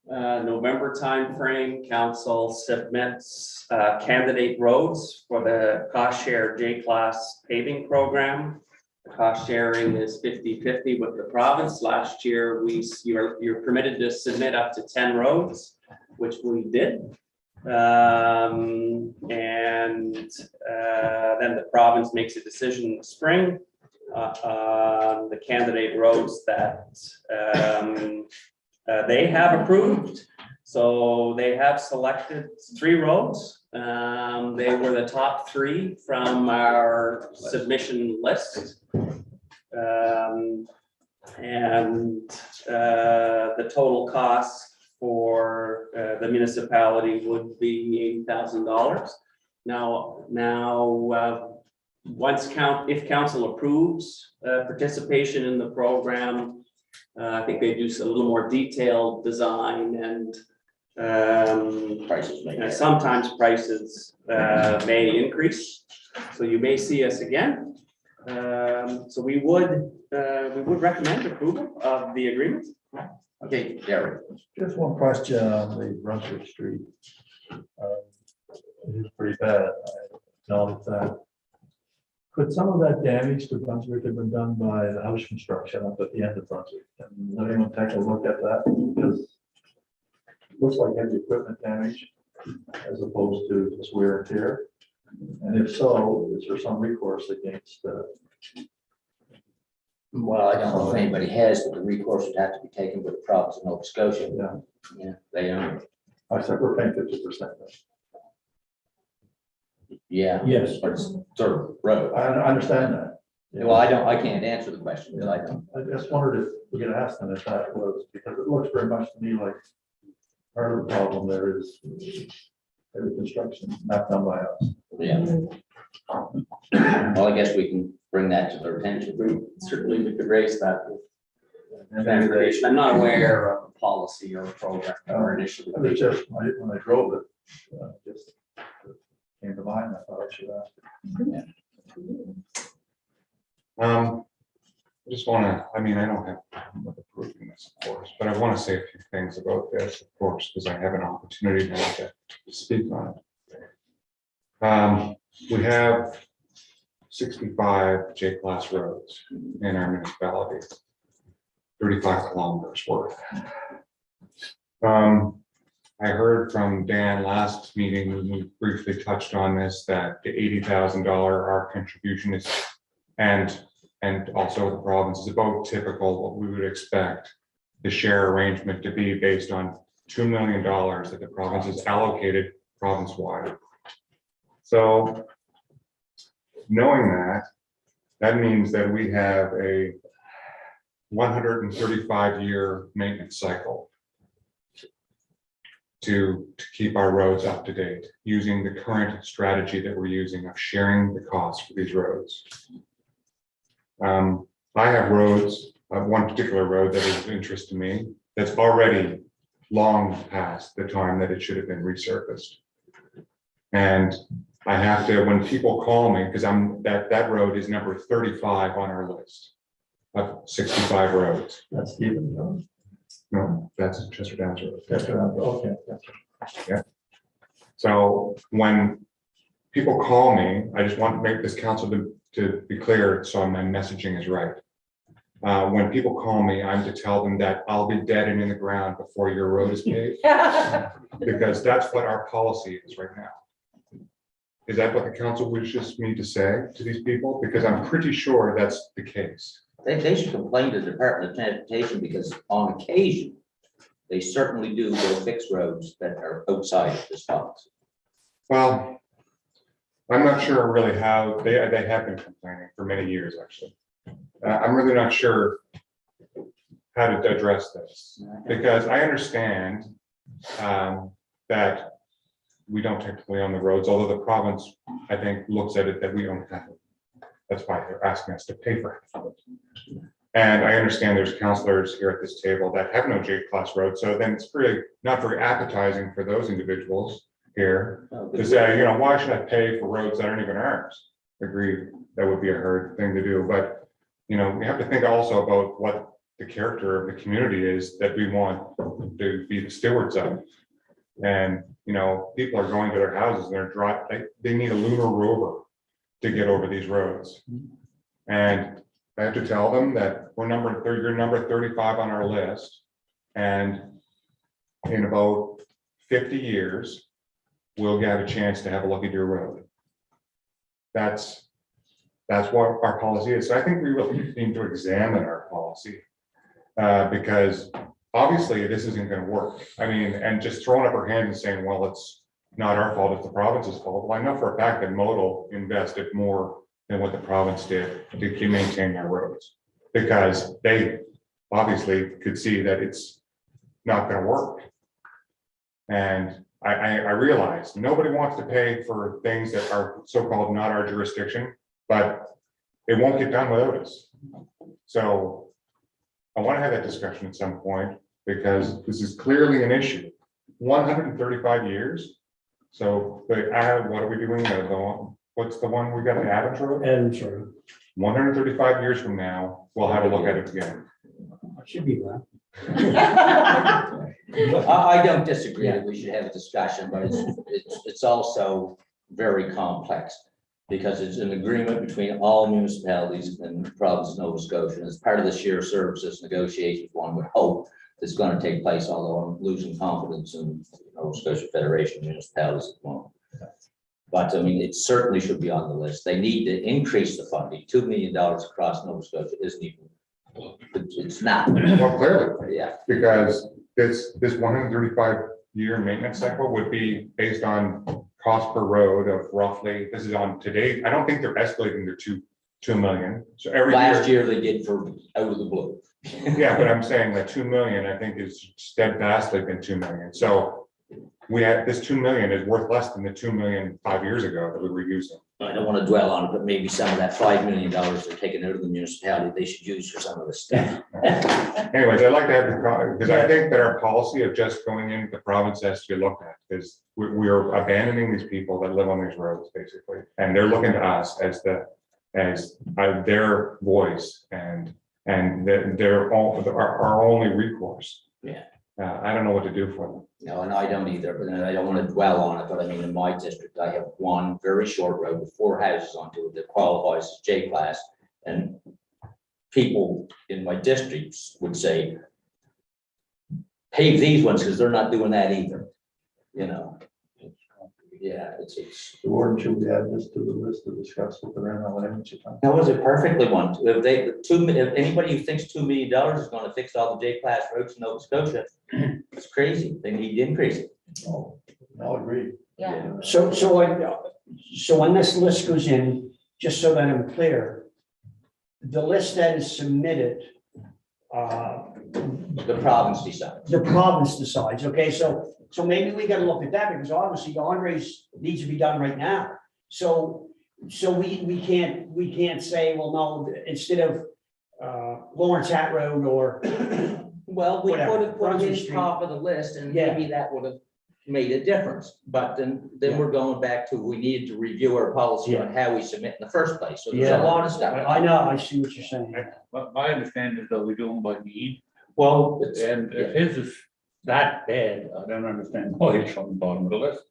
Speaker 2: November timeframe, council submits candidate roads for the cost share J-class paving program. The cost sharing is 50-50 with the province. Last year, you're permitted to submit up to 10 roads, which we did. Then the province makes a decision in the spring on the candidate roads that they have approved. So they have selected 3 roads. They were the top 3 from our submission list. The total cost for the municipality would be $80,000. Now, if council approves participation in the program, I think they do a little more detailed design and
Speaker 1: Prices may.
Speaker 2: sometimes prices may increase. So you may see us again. So we would recommend approval of the agreement.
Speaker 1: Okay, Gary.
Speaker 6: Just one question on the Brunswick Street. It is pretty bad. I acknowledge that. Could some of that damage to Brunswick have been done by the house construction up at the end of Brunswick? And let anyone take a look at that? Because it looks like heavy equipment damage as opposed to just wear and tear. And if so, is there some recourse against
Speaker 1: Well, I don't know if anybody has, but the recourse would have to be taken with the province of Nova Scotia. Yeah, they own it.
Speaker 6: I said we're paying 50%.
Speaker 1: Yeah.
Speaker 6: Yes.
Speaker 1: But it's third road.
Speaker 6: I understand that.
Speaker 1: Well, I can't answer the question, because I don't.
Speaker 6: I just wondered if we could ask them if that was, because it looks very much to me like part of the problem there is heavy construction, not done by us.
Speaker 1: Yeah. Well, I guess we can bring that to their attention.
Speaker 2: Certainly, we could raise that.
Speaker 6: And maybe they-
Speaker 2: I'm not aware of a policy or a program or initiative.
Speaker 6: It was just when I drove it, just came to mind, I thought I should ask.
Speaker 12: I just want to, I don't have with approving this, of course, but I want to say a few things about this, of course, because I have an opportunity now to speak on it. We have 65 J-class roads in our municipality, 35 kilometers worth. I heard from Dan last meeting, when we briefly touched on this, that the $80,000 our contribution is, and also the province is about typical what we would expect the share arrangement to be based on $2 million that the province has allocated province-wide. So knowing that, that means that we have a 135-year maintenance cycle to keep our roads up to date, using the current strategy that we're using of sharing the cost for these roads. I have roads, one particular road that is of interest to me, that's already long past the time that it should have been resurfaced. And I have to, when people call me, because that road is number 35 on our list of 65 roads.
Speaker 6: That's Stephen, no?
Speaker 12: No, that's Chester Downs Road.
Speaker 6: That's around, okay.
Speaker 12: So when people call me, I just want to make this council to be clear, so my messaging is right. When people call me, I'm to tell them that I'll be dead and in the ground before your road is paved, because that's what our policy is right now. Is that what the council wishes me to say to these people? Because I'm pretty sure that's the case.
Speaker 1: They should complain to the Department of Transportation, because on occasion, they certainly do go fix roads that are outside of this policy.
Speaker 12: Well, I'm not sure really how they have been complaining for many years, actually. I'm really not sure how to address this, because I understand that we don't technically own the roads, although the province, I think, looks at it that we own half of it. That's why they're asking us to pay for half of it. And I understand there's councillors here at this table that have no J-class roads, so then it's really not very appetizing for those individuals here to say, you know, why should I pay for roads that aren't even ours? Agreed, that would be a hard thing to do, but you know, we have to think also about what the character of the community is that we want to be the stewards of. And you know, people are going to their houses and they're driving, they need a lunar rover to get over these roads. And I have to tell them that you're number 35 on our list. And in about 50 years, we'll get a chance to have a look at your road. That's what our policy is. So I think we really need to examine our policy because obviously this isn't going to work. I mean, and just throwing up our hands and saying, well, it's not our fault, it's the province's fault. Well, I know for a fact that Modal invested more than what the province did to maintain their roads, because they obviously could see that it's not going to work. And I realize nobody wants to pay for things that are so-called not our jurisdiction, but it won't get done without us. So I want to have that discussion at some point, because this is clearly an issue. 135 years. So what are we doing? What's the one we got in Adams Road?
Speaker 8: And sure,
Speaker 12: 135 years from now, we'll have a look at it again.
Speaker 8: should be that.
Speaker 1: I don't disagree that we should have a discussion, but it's also very complex, because it's an agreement between all municipalities and the province of Nova Scotia. And as part of the shared services negotiations, one would hope that's going to take place, although I'm losing confidence in Nova Scotia Federation of Municipalities at the moment. But I mean, it certainly should be on the list. They need to increase the funding. $2 million across Nova Scotia isn't even, it's not.
Speaker 12: Well, clearly,
Speaker 1: Yeah.
Speaker 12: because this 135-year maintenance cycle would be based on cost per road of roughly, this is on today, I don't think they're escalating their 2 million. So every
Speaker 1: Last year they did for out of the blue.
Speaker 12: Yeah, but I'm saying that 2 million, I think, is steadfastly been 2 million. So we had this 2 million is worth less than the 2 million 5 years ago that we were using.
Speaker 1: I don't want to dwell on it, but maybe some of that $5 million they're taking out of the municipality, they should use for some of this stuff.
Speaker 12: Anyways, I'd like to have the, because I think that our policy of just going into the province has to be looked at, because we're abandoning these people that live on these roads, basically. And they're looking to us as their voice and they're all our only recourse.
Speaker 1: Yeah.
Speaker 12: I don't know what to do for them.
Speaker 1: No, and I don't either, but I don't want to dwell on it, but I mean, in my district, I have one very short road with 4 houses onto it that qualifies as J-class. And people in my districts would say, pave these ones, because they're not doing that either, you know. Yeah, it's,
Speaker 6: Or should we add this to the list to discuss with the MLA? What you think?
Speaker 1: that was a perfectly one. If anybody who thinks $2 million is gonna fix all the J-class roads in Nova Scotia, it's crazy. They need to increase it.
Speaker 6: Oh, I'll agree.
Speaker 1: Yeah.
Speaker 13: So when this list goes in, just so that I'm clear, the list that is submitted,
Speaker 1: The province decides.
Speaker 13: the province decides, okay, so maybe we gotta look at that, because obviously the Andres needs to be done right now. So we can't say, well, no, instead of Lawrence Hat Road or,
Speaker 1: Well, we
Speaker 13: Whatever,
Speaker 1: could have put
Speaker 13: Brunswick
Speaker 1: it in
Speaker 13: Street.
Speaker 1: top of the list and
Speaker 13: Yeah.
Speaker 1: maybe that would have made a difference. But then
Speaker 13: Yeah.
Speaker 1: we're going back to, we needed to review our policy on how we submit in the first place. So there's
Speaker 13: Yeah.
Speaker 1: a lot of stuff.
Speaker 13: I know, I see what you're saying.
Speaker 8: My understanding is that we do them by need,
Speaker 1: Well, it's,
Speaker 8: and if his is that bad, I don't understand why it's on the bottom of the list.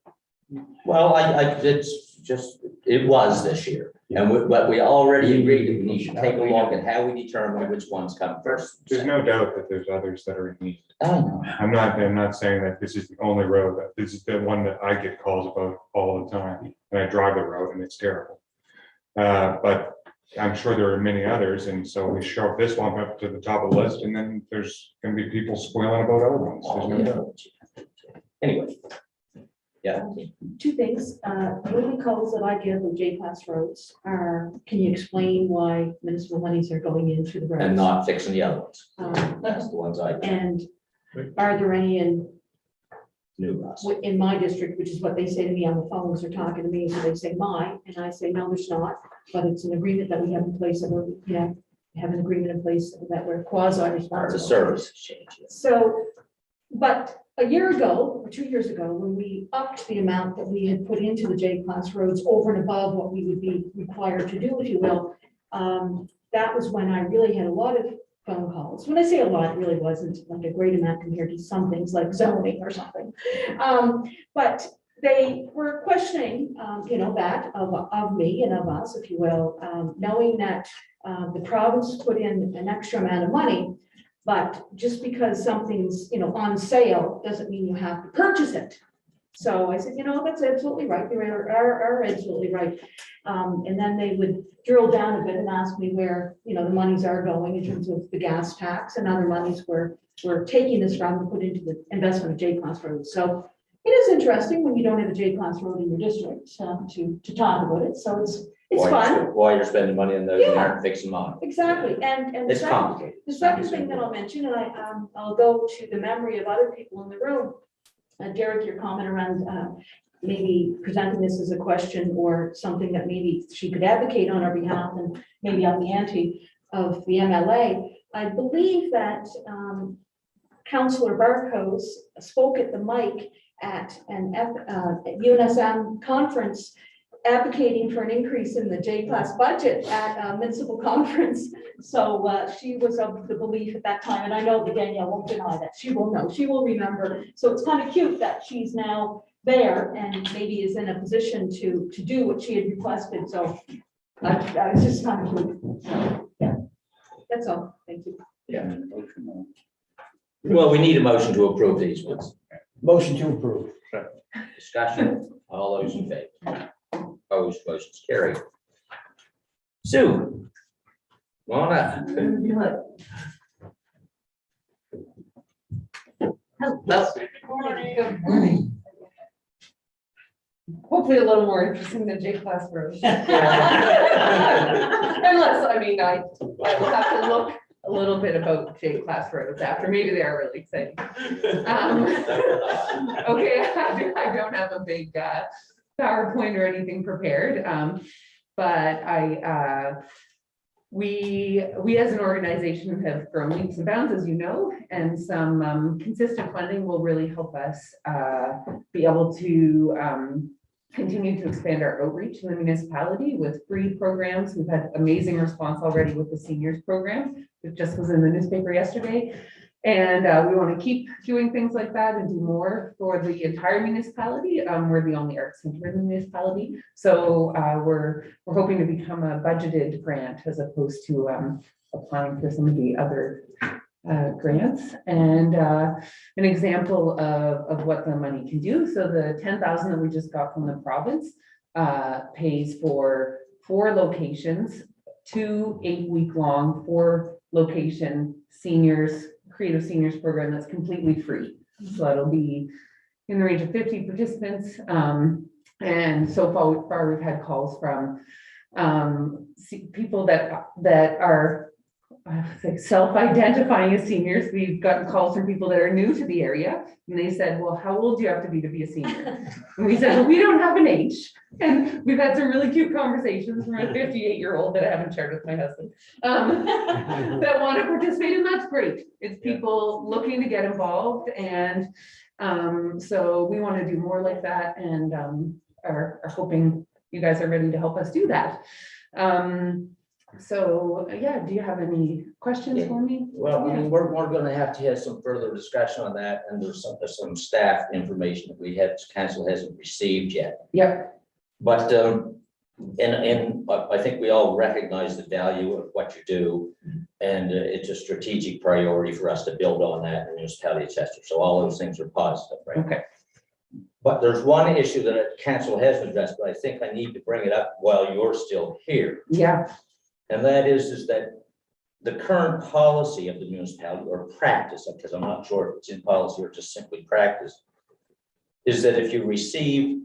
Speaker 1: well, it's just, it was this year. And but we already agreed that we need to take a look at how we determine which ones come first.
Speaker 12: There's no doubt that there's others that are in need.
Speaker 1: I know.
Speaker 12: I'm not saying that this is the only road, that this is the one that I get calls about all the time, and I drive the road and it's terrible. But I'm sure there are many others, and so we shove this one up to the top of the list, and then there's gonna be people squealing about other ones. There's no doubt.
Speaker 1: Anyway. Yeah.
Speaker 9: Two things, the only calls that I get with J-class roads are, can you explain why municipal monies are going into the roads?
Speaker 1: And not fixing the other ones.
Speaker 9: Um,
Speaker 1: That's the ones I
Speaker 9: And are there any
Speaker 1: knew. Russ.
Speaker 9: in my district, which is what they say to me on the phones, they're talking to me, so they say my, and I say, no, there's not. But it's an agreement that we have in place, that we're, have an agreement in place that we're quasi
Speaker 1: It's a
Speaker 9: responsible.
Speaker 1: service exchange.
Speaker 9: So, but a year ago, or 2 years ago, when we upped the amount that we had put into the J-class roads over and above what we would be required to do, if you will, that was when I really had a lot of phone calls. When I say a lot, it really wasn't like a great amount compared to some things like zoning or something. But they were questioning, that of me and of us, if you will, knowing that the province put in an extra amount of money. But just because something's, on sale, doesn't mean you have to purchase it. So I said, that's absolutely right. They are absolutely right. And then they would drill down a bit and ask me where, the monies are going in terms of the gas tax and other monies we're taking this from to put into the investment of J-class roads. So it is interesting when you don't have a J-class road in your district to talk about it. So it's fun.
Speaker 1: Why you're spending money on those and
Speaker 9: Yeah.
Speaker 1: aren't fixing mine.
Speaker 9: Exactly. And
Speaker 1: It's complicated.
Speaker 9: the second thing that I'll mention, and I'll go to the memory of other people in the room. Derek, your comment around maybe presenting this as a question or something that maybe she could advocate on our behalf and maybe on the ante of the MLA. I believe that Councillor Barkos spoke at the mic at an UNSM conference advocating for an increase in the J-class budget at a municipal conference. So she was of the belief at that time, and I know that Danielle won't deny that. She will know, she will remember. So it's kind of cute that she's now there and maybe is in a position to do what she had requested. So I was just kind of cute. Yeah, that's all. Thank you.
Speaker 1: Yeah. Well, we need a motion to approve these ones.
Speaker 13: Motion to approve.
Speaker 1: Discussion, all those in favor? Opposed, motion's carried. Sue. Come on up.
Speaker 11: Good morning. Hopefully a little more interesting than J-class road. Unless, I will have to look a little bit about J-class roads after, maybe they are really exciting. Okay, I don't have a big PowerPoint or anything prepared, but we as an organization have grown leaps and bounds, as you know, and some consistent funding will really help us be able to continue to expand our outreach in the municipality with free programs. We've had amazing response already with the seniors program. It just was in the newspaper yesterday. And we want to keep doing things like that and do more for the entire municipality. We're the only arts center in the municipality. So we're hoping to become a budgeted grant as opposed to applying for some of the other grants, and an example of what the money can do. So the 10,000 that we just got from the province pays for 4 locations, 2 8-week-long, 4-location seniors, creative seniors program that's completely free. So that'll be in the range of 50 participants. And so far we've had calls from people that are self-identifying as seniors. We've gotten calls from people that are new to the area, and they said, well, how old do you have to be a senior? And we said, well, we don't have an age. And we've had some really cute conversations from a 58-year-old that I haven't shared with my husband, that want to participate, and that's great. It's people looking to get involved, and so we want to do more like that, and are hoping you guys are ready to help us do that. So, yeah, do you have any questions for me?
Speaker 1: Well, I mean, we're gonna have to have some further discussion on that, and there's some staff information that we have, council hasn't received yet.
Speaker 11: Yep.
Speaker 1: But, and I think we all recognize the value of what you do, and it's a strategic priority for us to build on that in the municipality of Chester. So all those things are positive, right?
Speaker 11: Okay.
Speaker 1: But there's one issue that council hasn't addressed, but I think I need to bring it up while you're still here.
Speaker 11: Yeah.
Speaker 1: And that is that the current policy of the municipality, or practice, because I'm not sure if it's in policy or just simply practice, is that if you receive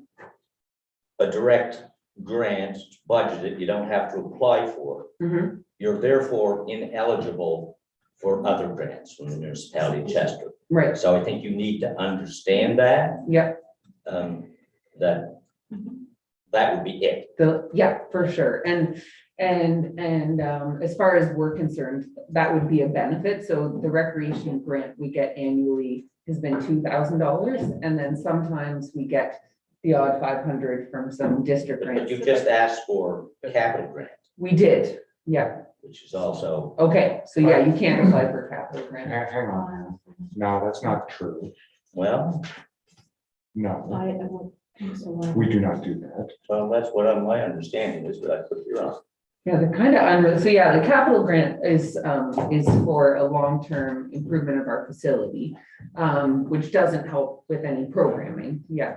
Speaker 1: a direct grant budgeted, you don't have to apply for,
Speaker 11: Mm-hmm.
Speaker 1: you're therefore ineligible for other grants from the municipality of Chester.
Speaker 11: Right.
Speaker 1: So I think you need to understand that.
Speaker 11: Yep.
Speaker 1: That would be it.
Speaker 11: Yeah, for sure. And as far as we're concerned, that would be a benefit. So the recreation grant we get annually has been $2,000, and then sometimes we get the odd 500 from some district
Speaker 1: But
Speaker 11: grants.
Speaker 1: you just asked for capital grant,
Speaker 11: We did, yeah.
Speaker 1: which is also,
Speaker 11: Okay, so yeah, you can't apply for a capital grant.
Speaker 12: Hang on, no, that's not true.
Speaker 1: well,
Speaker 12: No, we do not do that.
Speaker 1: well, that's what my understanding is, but I could be wrong.
Speaker 11: Yeah, they're kind of under, so yeah, the capital grant is for a long-term improvement of our facility, which doesn't help with any programming, yeah.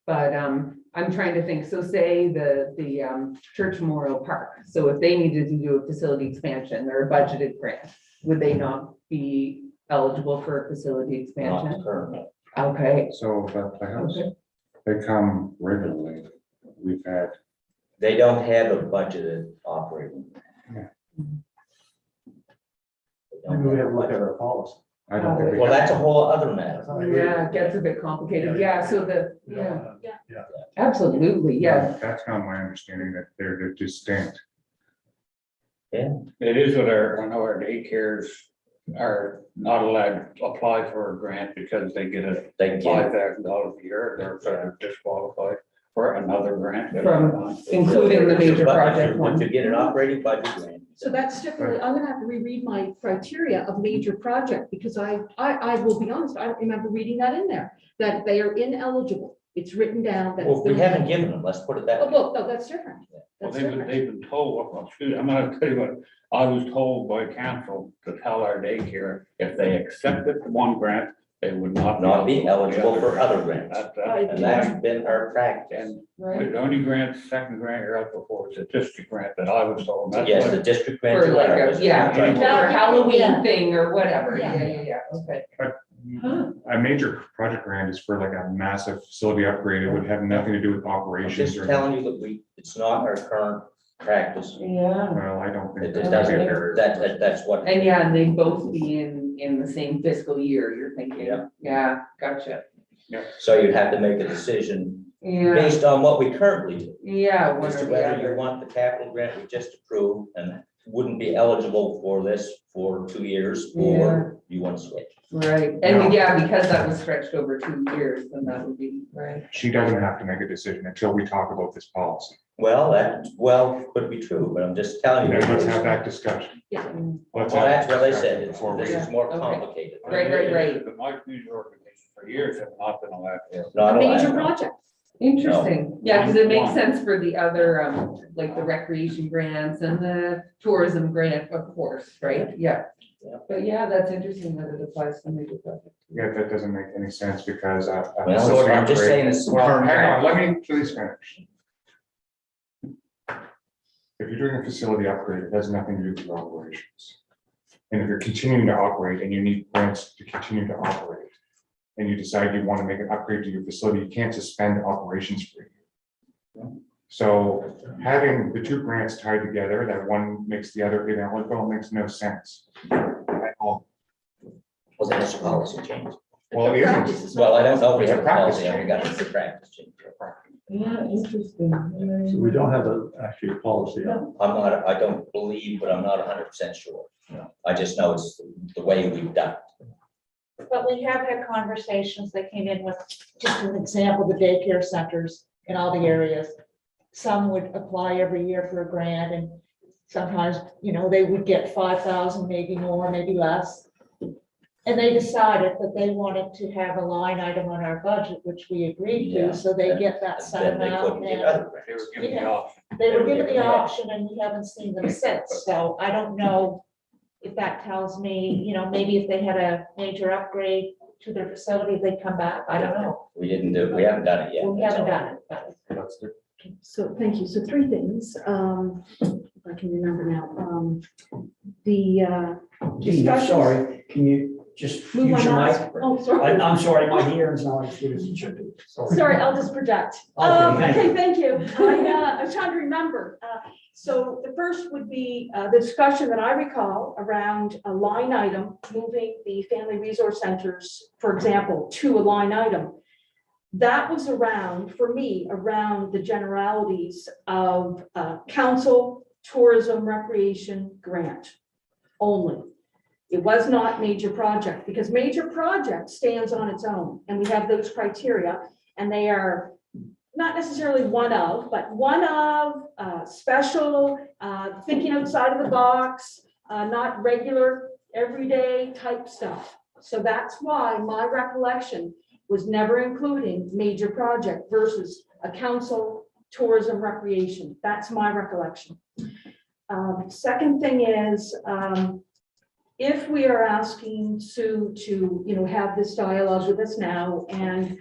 Speaker 11: But I'm trying to think, so say the Church Memorial Park, so if they needed to do a facility expansion, they're a budgeted grant, would they not be eligible for a facility expansion?
Speaker 1: Not currently.
Speaker 11: Okay.
Speaker 12: So the house,
Speaker 11: Okay.
Speaker 12: they come regularly. We've had,
Speaker 1: They don't have a budgeted operating.
Speaker 12: Yeah.
Speaker 1: They don't
Speaker 6: Maybe we have
Speaker 1: a
Speaker 6: to look at
Speaker 1: budget.
Speaker 6: our policy.
Speaker 12: I don't think we
Speaker 1: Well,
Speaker 12: have.
Speaker 1: that's a whole other matter.
Speaker 11: Yeah, it gets a bit complicated, yeah, so
Speaker 6: Yeah.
Speaker 11: absolutely, yeah.
Speaker 12: That's not my understanding, that they're distinct.
Speaker 8: It is what I know our daycares are not allowed to apply for a grant because they get
Speaker 1: They can get,
Speaker 8: $5,000 a year, they're disqualified for another grant.
Speaker 11: From including the major project one.
Speaker 1: to get an operating budget grant.
Speaker 9: So that's different. I'm gonna have to reread my criteria of major project, because I will be honest, I don't remember reading that in there, that they are ineligible. It's written down that.
Speaker 1: Well, we haven't given them, let's put it that
Speaker 9: Oh,
Speaker 1: way.
Speaker 9: well, no, that's different.
Speaker 8: Well,
Speaker 9: That's
Speaker 8: they've
Speaker 9: different.
Speaker 8: been told, well, shoot, I'm gonna tell you what, I was told by council to tell our daycare, if they accepted one grant, they would
Speaker 1: Not be eligible for other grants.
Speaker 9: Right.
Speaker 1: And that's been our practice.
Speaker 8: And
Speaker 11: Right.
Speaker 8: the only grant, second grant you're up before is a district grant that I was told. That's
Speaker 1: Yes,
Speaker 8: what-
Speaker 1: the district grant.
Speaker 11: For like a, yeah,
Speaker 1: Right.
Speaker 11: for a Halloween
Speaker 9: Yeah.
Speaker 11: thing or whatever,
Speaker 9: Yeah.
Speaker 11: yeah, okay. Huh.
Speaker 12: A major project grant is for like a massive facility upgrade. It would have nothing to do with
Speaker 1: I'm
Speaker 12: operations
Speaker 1: just
Speaker 12: or.
Speaker 1: telling you that it's not our current practice.
Speaker 11: Yeah,
Speaker 12: Well, I don't think.
Speaker 1: It
Speaker 12: that's
Speaker 1: doesn't,
Speaker 12: fair.
Speaker 1: that's what.
Speaker 11: and yeah, and they both be in the same fiscal year, you're thinking,
Speaker 1: Yeah.
Speaker 11: yeah, gotcha.
Speaker 1: So you'd have to make a decision
Speaker 11: Yeah,
Speaker 1: based on what we currently do.
Speaker 11: yeah, one
Speaker 1: As
Speaker 11: or
Speaker 1: to
Speaker 11: the
Speaker 1: whether you
Speaker 11: other,
Speaker 1: want the capital grant we just approved and wouldn't be eligible for this for 2 years, or you want to switch.
Speaker 11: right, and yeah, because that was stretched over 2 years, then that would be, right.
Speaker 12: She doesn't have to make a decision until we talk about this policy.
Speaker 1: Well, could be true, but I'm just telling you.
Speaker 12: Then let's have that discussion.
Speaker 9: Yeah.
Speaker 12: Let's
Speaker 1: Well,
Speaker 12: have
Speaker 1: that's
Speaker 12: that
Speaker 1: what I
Speaker 12: discussion
Speaker 1: said,
Speaker 12: before we-
Speaker 1: this is more
Speaker 11: Okay.
Speaker 1: complicated.
Speaker 11: Right.
Speaker 8: But my community organization for years have not been allowed to.
Speaker 1: Not
Speaker 9: A major
Speaker 1: allowed.
Speaker 9: project.
Speaker 11: Interesting, yeah, because it makes
Speaker 8: One.
Speaker 11: sense for the other, like the recreation grants and the tourism grant, of course, right, yeah. But yeah, that's interesting that it applies to major projects.
Speaker 12: Yeah, that doesn't make any sense because.
Speaker 1: Well, I'm just saying it's.
Speaker 12: Well,
Speaker 1: current
Speaker 12: hang on,
Speaker 1: practice.
Speaker 12: let me please finish. If you're doing a facility upgrade, it has nothing to do with your operations. And if you're continuing to operate and you need grants to continue to operate, and you decide you want to make an upgrade to your facility, you can't suspend operations for a year. So having the two grants tied together, that one makes the other ineligible, makes no sense at all.
Speaker 1: Well, that's a policy change.
Speaker 12: Well, it isn't.
Speaker 1: Well, I don't know if we
Speaker 12: It's a
Speaker 1: have a
Speaker 12: practice
Speaker 1: policy, we got
Speaker 12: change.
Speaker 1: a practice change.
Speaker 11: Yeah, interesting.
Speaker 6: So we don't have actually a policy on.
Speaker 1: I don't believe, but I'm not 100% sure. I just know it's the way we've done it.
Speaker 3: But we have had conversations that came in with, just an example, the daycare centers in all the areas. Some would apply every year for a grant and sometimes, they would get 5,000, maybe more, maybe less. And they decided that they wanted to have a line item on our budget, which we agreed
Speaker 1: Yeah.
Speaker 3: to, so they get that
Speaker 1: Then
Speaker 3: set
Speaker 1: they
Speaker 3: amount.
Speaker 1: couldn't get
Speaker 3: and
Speaker 1: other grants.
Speaker 8: They were given the
Speaker 3: Yeah.
Speaker 8: option.
Speaker 3: They were given the option and we haven't seen them since, so I don't know if that tells me, maybe if they had a major upgrade to their facility, they'd come back, I don't know.
Speaker 1: We haven't done it yet.
Speaker 3: We haven't done it, but
Speaker 12: That's the-
Speaker 9: So, thank you. So 3 things, if I can remember now. The
Speaker 13: Gee, I'm
Speaker 9: discussions.
Speaker 13: sorry, can you just
Speaker 9: Move
Speaker 13: use
Speaker 9: my
Speaker 13: your
Speaker 9: mouse.
Speaker 13: mic?
Speaker 9: Oh, sorry.
Speaker 13: I'm sorry, my hearing's not as good as it should be.
Speaker 9: Sorry, I'll just project.
Speaker 13: Okay, thank you.
Speaker 9: Okay, thank you. I was trying to remember. So the first would be the discussion that I recall around a line item, moving the family resource centers, for example, to a line item. That was around, for me, around the generalities of council, tourism, recreation, grant only. It was not major project, because major project stands on its own, and we have those criteria, and they are not necessarily one of, but one of, special, thinking outside of the box, not regular, everyday type stuff. So that's why my recollection was never including major project versus a council, tourism, recreation. That's my recollection. Second thing is, if we are asking Sue to, have this dialogue with us now and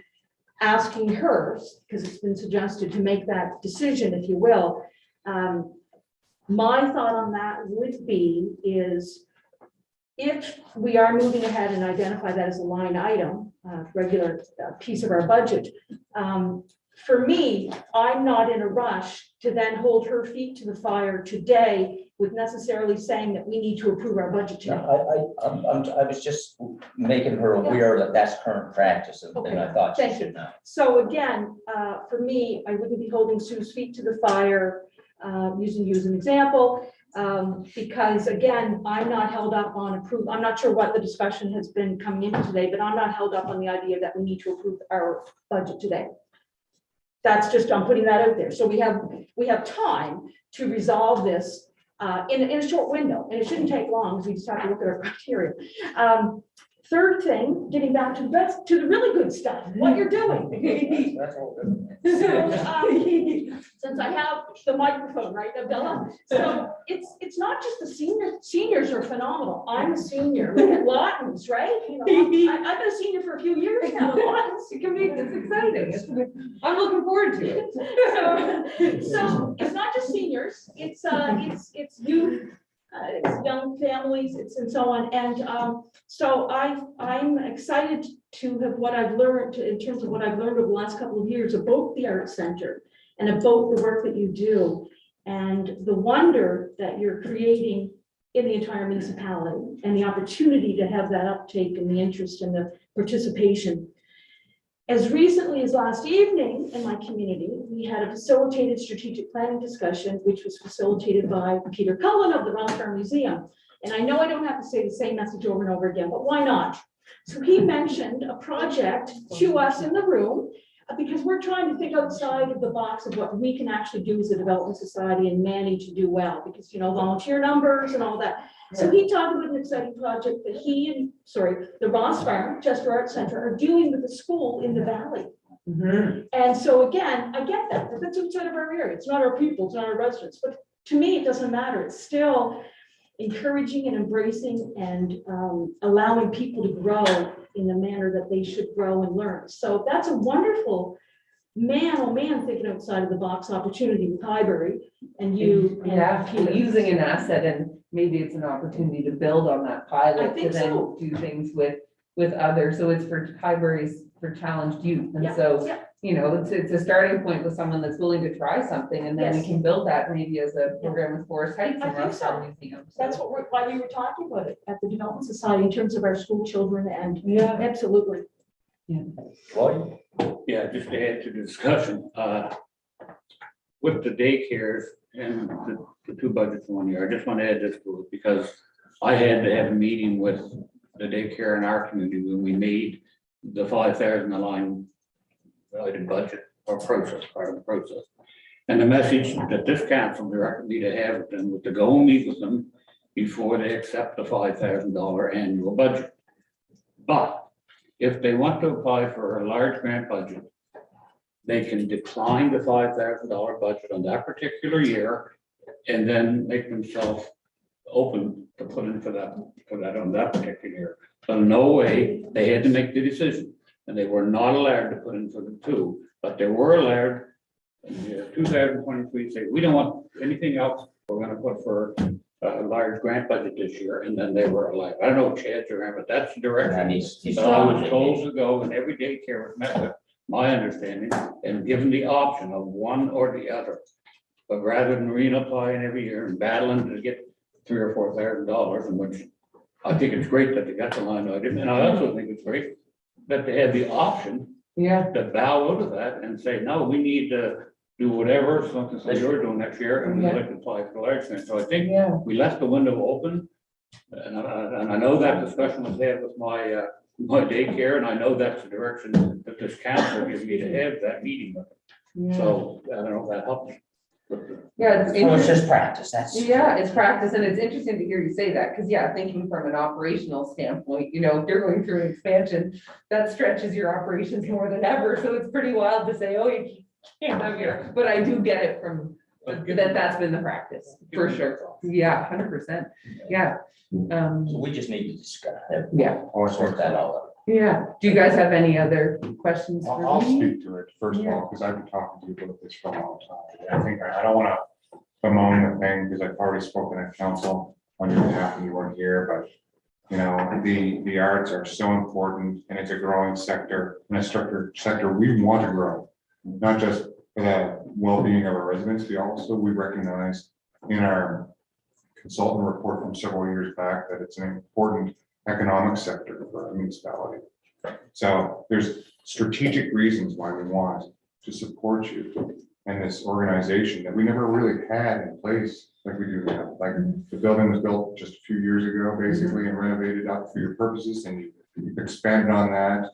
Speaker 9: asking her, because it's been suggested to make that decision, if you will. My thought on that would be is if we are moving ahead and identify that as a line item, regular piece of our budget, for me, I'm not in a rush to then hold her feet to the fire today with necessarily saying that we need to approve our budget today.
Speaker 1: I was just making her aware that that's current practice, and I thought she
Speaker 9: Thank you.
Speaker 1: should know.
Speaker 9: So again, for me, I wouldn't be holding Sue's feet to the fire, using you as an example, because again, I'm not held up on approve. I'm not sure what the discussion has been coming into today, but I'm not held up on the idea that we need to approve our budget today. That's just, I'm putting that out there. So we have time to resolve this in a short window, and it shouldn't take long, because we just have to look at our criteria. Third thing, getting back to the really good stuff, what you're doing.
Speaker 1: That's all good.
Speaker 9: So, since I have the microphone, right, Abdullah? So it's not just the seniors are phenomenal. I'm a senior. Look at Lawton's, right? I've been a senior for a few years now. Lawton's.
Speaker 11: It can be, it's exciting. I'm looking forward to it.
Speaker 9: So it's not just seniors, it's youth, it's young families, it's and so on. And so I'm excited to have what I've learned in terms of what I've learned over the last couple of years about the Arts Center and about the work that you do and the wonder that you're creating in the entire municipality and the opportunity to have that uptake and the interest and the participation. As recently as last evening in my community, we had a facilitated strategic planning discussion, which was facilitated by Peter Cullen of the Rossfair Museum. And I know I don't have to say the same message over and over again, but why not? So he mentioned a project to us in the room, because we're trying to think outside of the box of what we can actually do as a development society and manage and do well, because, volunteer numbers and all that. So he talked about an exciting project that he and, the Rossfair Chester Arts Center are doing with the school in the valley. And so again, I get that, that's outside of our area. It's not our people, it's not our residents, but to me, it doesn't matter. It's still, encouraging and embracing and allowing people to grow in the manner that they should grow and learn. So that's a wonderful, man, oh man, thinking outside of the box opportunity with Highbury and you. and
Speaker 11: Yeah,
Speaker 9: Peter.
Speaker 11: using an asset, and maybe it's an opportunity to build on that
Speaker 9: I
Speaker 11: pilot to
Speaker 9: think
Speaker 11: then
Speaker 9: so.
Speaker 11: do things with others. So it's for Highbury's for challenged youth. And
Speaker 9: Yeah,
Speaker 11: so,
Speaker 9: yeah.
Speaker 11: you know, it's a starting point with someone that's willing to try something, and then we
Speaker 9: Yes.
Speaker 11: can build that maybe as a program with Forest Heights
Speaker 9: I
Speaker 11: and
Speaker 9: think
Speaker 11: Rossville
Speaker 9: so.
Speaker 11: Museum. So-
Speaker 9: That's why we were talking about it at the Development Society in terms of our school children and
Speaker 11: Yeah.
Speaker 9: absolutely.
Speaker 1: Lloyd?
Speaker 8: Yeah, just to add to the discussion, with the daycares and the two budgets in 1 year, I just want to add this to it because I had to have a meeting with the daycare in our community when we made the 5,000 line item budget or process, part of the process. And the message that this council directed me to have with them was to go and meet with them before they accept the $5,000 annual budget. But if they want to apply for a large grant budget, they can decline the $5,000 budget on that particular year and then make themselves open to put in for that on that particular year. So no way, they had to make the decision, and they were not allowed to put in for the two, but they were allowed in 2023, say, we don't want anything else, we're gonna put for a large grant budget this year, and then they were allowed. I don't know, Chad, you remember, that's the direction.
Speaker 1: And he's
Speaker 8: So I was told to go, and every daycare was met with, my understanding, and given the option of one or the other. But rather than reapplying every year and battling to get $3,000 or $4,000, in which I think it's great that they got the line item, and I also think it's great that they had the option
Speaker 11: Yeah,
Speaker 8: to bow out of that and say, no, we need to do whatever, something that you're doing next year, and we'd like to apply for the large grant. So I think
Speaker 11: yeah,
Speaker 8: we left the window open. And I know that discussion was had with my daycare, and I know that's the direction that this council gives me to have that meeting with them.
Speaker 11: yeah.
Speaker 8: So I don't know if that helps.
Speaker 11: Yeah, it's
Speaker 1: So it's
Speaker 11: interesting.
Speaker 1: just practice, that's.
Speaker 11: Yeah, it's practice, and it's interesting to hear you say that, because yeah, thinking from an operational standpoint, you know, if you're going through an expansion, that stretches your operations more than ever, so it's pretty wild to say, oh, you can't have your, but I do get it from, that's been the practice, for sure. Yeah, 100%, yeah.
Speaker 1: So we just need to discuss,
Speaker 11: Yeah,
Speaker 1: sort that all out.
Speaker 11: yeah. Do you guys have any other questions for
Speaker 12: I'll
Speaker 11: me?
Speaker 12: speak to it first of all, because I've been talking to you about this for a long time. I think I don't want to bemoan the thing because I've already spoken at council on your behalf and you weren't here, but you know, the arts are so important and it's a growing sector and a sector we want to grow, not just for the well-being of our residents, we recognize in our consultant report from several years back that it's an important economic sector for a municipality. So there's strategic reasons why we want to support you and this organization that we never really had in place like we do now. Like the building was built just a few years ago, basically, and renovated up for your purposes, and you've expanded on that.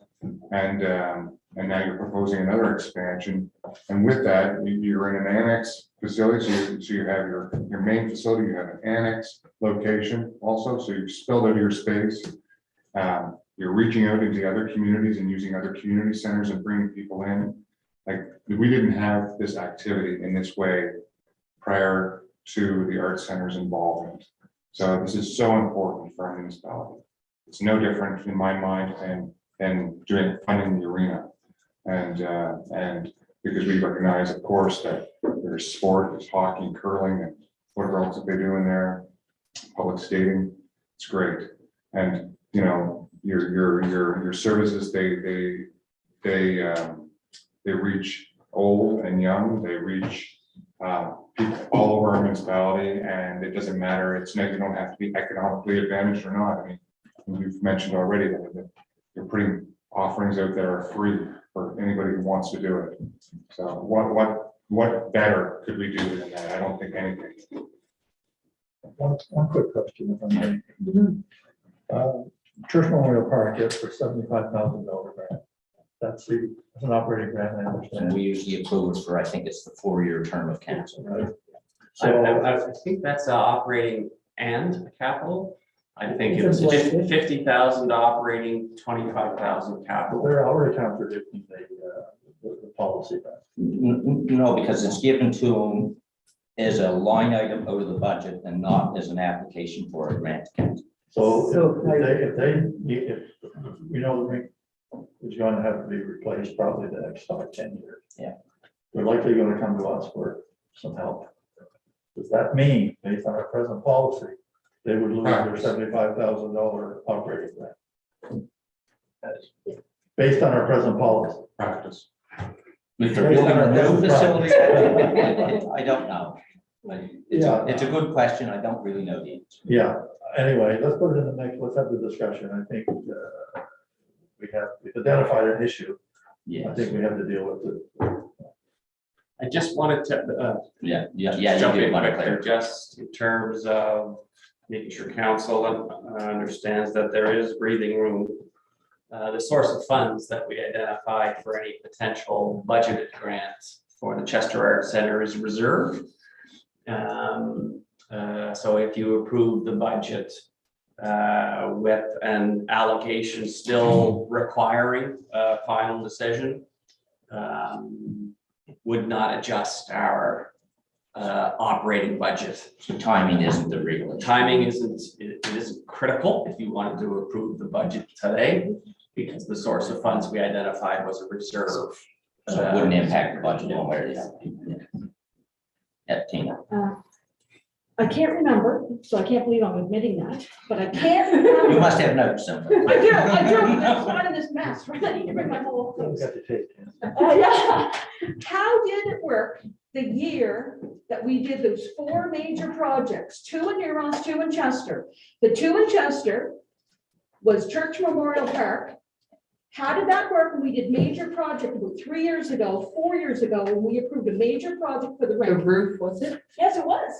Speaker 12: And now you're proposing another expansion. And with that, you're in an annex facility, so you have your main facility, you have an annex location also, so you've spilled out your space. You're reaching out into other communities and using other community centers and bringing people in. Like, we didn't have this activity in this way prior to the Arts Center's involvement. So this is so important for our municipality. It's no different in my mind than doing funding the arena. And because we recognize, of course, that there's sport, there's hockey, curling, and whatever else that they do in there, public skating, it's great. And, you know, your services, they reach old and young, they reach people all over our municipality, and it doesn't matter, you don't have to be economically advantaged or not. I mean, we've mentioned already that you're putting offerings out that are free for anybody who wants to do it. So what better could we do than that? I don't think anything.
Speaker 6: One quick question, if I may. Church Memorial Park gets for $75,000 grant. That's an operating grant, I
Speaker 1: And
Speaker 6: understand.
Speaker 1: we usually approve it for, I think it's the 4-year term of council.
Speaker 6: Right.
Speaker 2: I
Speaker 6: So,
Speaker 2: think that's operating and capital. I think it
Speaker 11: It's
Speaker 2: was
Speaker 11: inflated.
Speaker 2: 50,000 operating, 25,000 capital.
Speaker 6: they're already contradicting the policy.
Speaker 1: No, because it's given to them as a line item out of the budget and not as an application for a grant account.
Speaker 6: So
Speaker 11: So,
Speaker 6: if we know the rink is gonna have to be replaced probably the next 10 years.
Speaker 1: Yeah.
Speaker 6: They're likely gonna come to us for some help. Does that mean, based on our present policy, they would lose their $75,000 operating grant? Based on our present policy.
Speaker 12: Practice.
Speaker 1: If they're building a new facility, I don't know.
Speaker 6: Yeah.
Speaker 1: It's a good question. I don't really know the answer.
Speaker 6: Yeah, anyway, let's put it in the next, let's have the discussion. I think we've identified an issue. I
Speaker 1: Yes.
Speaker 6: think we have to deal with it.
Speaker 2: I just wanted to,
Speaker 1: Yeah,
Speaker 2: jump
Speaker 1: you
Speaker 2: in
Speaker 1: do want to
Speaker 2: quick there,
Speaker 1: clarify.
Speaker 2: just in terms of making sure council understands that there is breathing room. The source of funds that we identified for any potential budgeted grants for the Chester Arts Center is reserved. So if you approve the budget with an allocation still requiring a final decision, would not adjust our operating budget.
Speaker 1: So timing isn't the real issue.
Speaker 2: Timing it isn't critical if you wanted to approve the budget today, because the source of funds we identified was a reserve.
Speaker 1: So it wouldn't impact the budget one way or the other. Yeah, Tina.
Speaker 9: I can't remember, so I can't believe I'm admitting that, but I can't remember.
Speaker 1: You must have notes somewhere.
Speaker 9: I do, that's why I'm in this mess, right? I need to bring my whole
Speaker 6: We've
Speaker 9: things.
Speaker 6: got to take it.
Speaker 9: Yeah. How did it work the year that we did those 4 major projects, 2 in New Ross, 2 in Chester? The 2 in Chester was Church Memorial Park. How did that work when we did major project about 3 years ago, 4 years ago, when we approved a major project for the
Speaker 11: the
Speaker 9: rink?
Speaker 11: roof, was it?
Speaker 9: Yes, it was.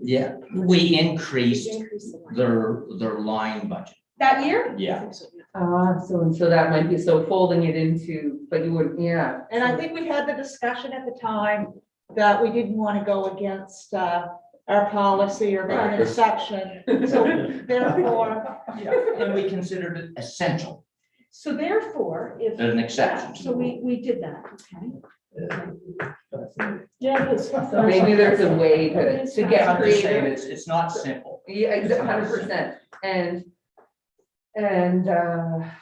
Speaker 1: Yeah, we increased their line budget.
Speaker 9: That year?
Speaker 1: Yeah.
Speaker 11: So that might be, so folding it into, but you would, yeah.
Speaker 3: And I think we had the discussion at the time that we didn't want to go against our policy or put an exception. So therefore,
Speaker 1: And we considered it essential,
Speaker 9: So therefore, if.
Speaker 1: an exception.
Speaker 9: So we did that, okay?
Speaker 6: Yeah.
Speaker 9: Yeah, because.
Speaker 11: So maybe there's a way to get
Speaker 1: I'm just saying,
Speaker 11: creative.
Speaker 1: it's not simple.
Speaker 11: Yeah, exactly, 100%. And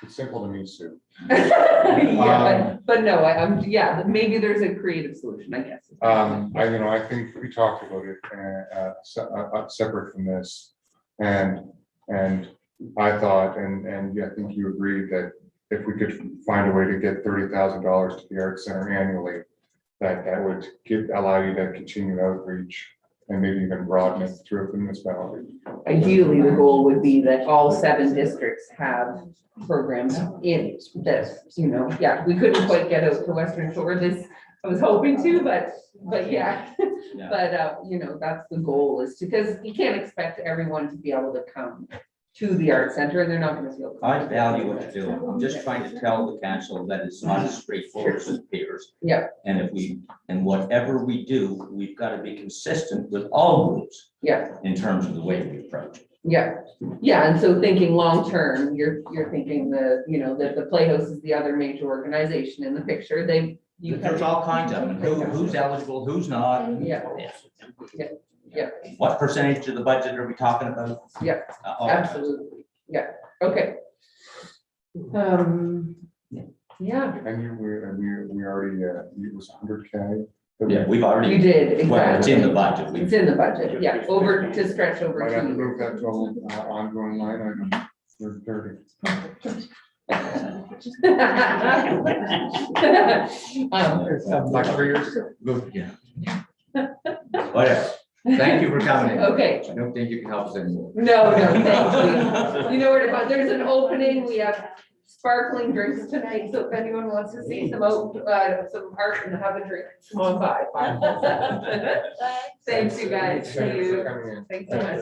Speaker 12: It's simple to me, Sue.
Speaker 11: yeah, but no, yeah, maybe there's a creative solution, I guess.
Speaker 12: I think we talked about it, separate from this. And I thought, and yeah, I think you agreed that if we could find a way to get $30,000 to the Arts Center annually, that would allow you to continue outreach and maybe even broaden it through the municipality.
Speaker 11: Ideally, the goal would be that all 7 districts have programs in this, yeah, we couldn't quite get out to Western Shore this, I was hoping to, but yeah.
Speaker 1: Yeah.
Speaker 11: But, that's the goal is because you can't expect everyone to be able to come to the art center and they're not gonna feel.
Speaker 1: I value what you're doing. I'm just trying to tell the council that it's not as straightforward as it appears.
Speaker 11: Yeah.
Speaker 1: And whatever we do, we've got to be consistent with all groups.
Speaker 11: Yeah.
Speaker 1: In terms of the way we approach it.
Speaker 11: Yeah, and so thinking long-term, you're thinking that the Playhouse is the other major organization in the picture,
Speaker 1: There's all kinds of them. Who's eligible, who's not.
Speaker 11: Yeah. Yeah.
Speaker 1: What percentage of the budget are we talking about?
Speaker 11: Yeah,
Speaker 1: All kinds.
Speaker 11: absolutely, yeah, okay. Yeah,
Speaker 12: And we already, it was 100K.
Speaker 1: Yeah, we've already.
Speaker 11: you did,
Speaker 1: Well, it's in the
Speaker 11: exactly.
Speaker 1: budget.
Speaker 11: It's in the budget, yeah, to stretch over
Speaker 12: Might have to
Speaker 11: 2
Speaker 12: move
Speaker 11: years.
Speaker 12: that to an ongoing line item for 30.
Speaker 1: Like 3 years. Good, yeah. Whatever. Thank you for coming in.
Speaker 11: Okay.
Speaker 1: I don't think you can help us anymore.
Speaker 11: No, thank you. You know where to go, there's an opening, we have sparkling drinks tonight, so if anyone wants to see some art and have a drink, come on by. Thanks, you guys, see you, thanks so much.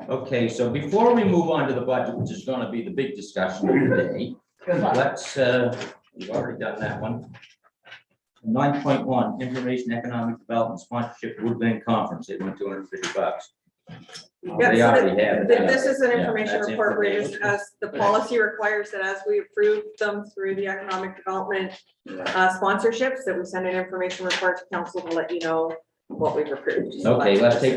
Speaker 1: Okay, so before we move on to the budget, which is gonna be the big discussion of the day, let's, we've already done that one. 9.1, Information Economic Development Sponsorship Woodland Conference, they went $250. They already have it.
Speaker 14: This is an
Speaker 1: Yeah,
Speaker 14: information
Speaker 1: that's
Speaker 14: report, we're just,
Speaker 1: information.
Speaker 14: as the policy requires that as we approve them through the economic development sponsorships, that we send an information report to council to let you know what we've approved.
Speaker 1: Okay, let's take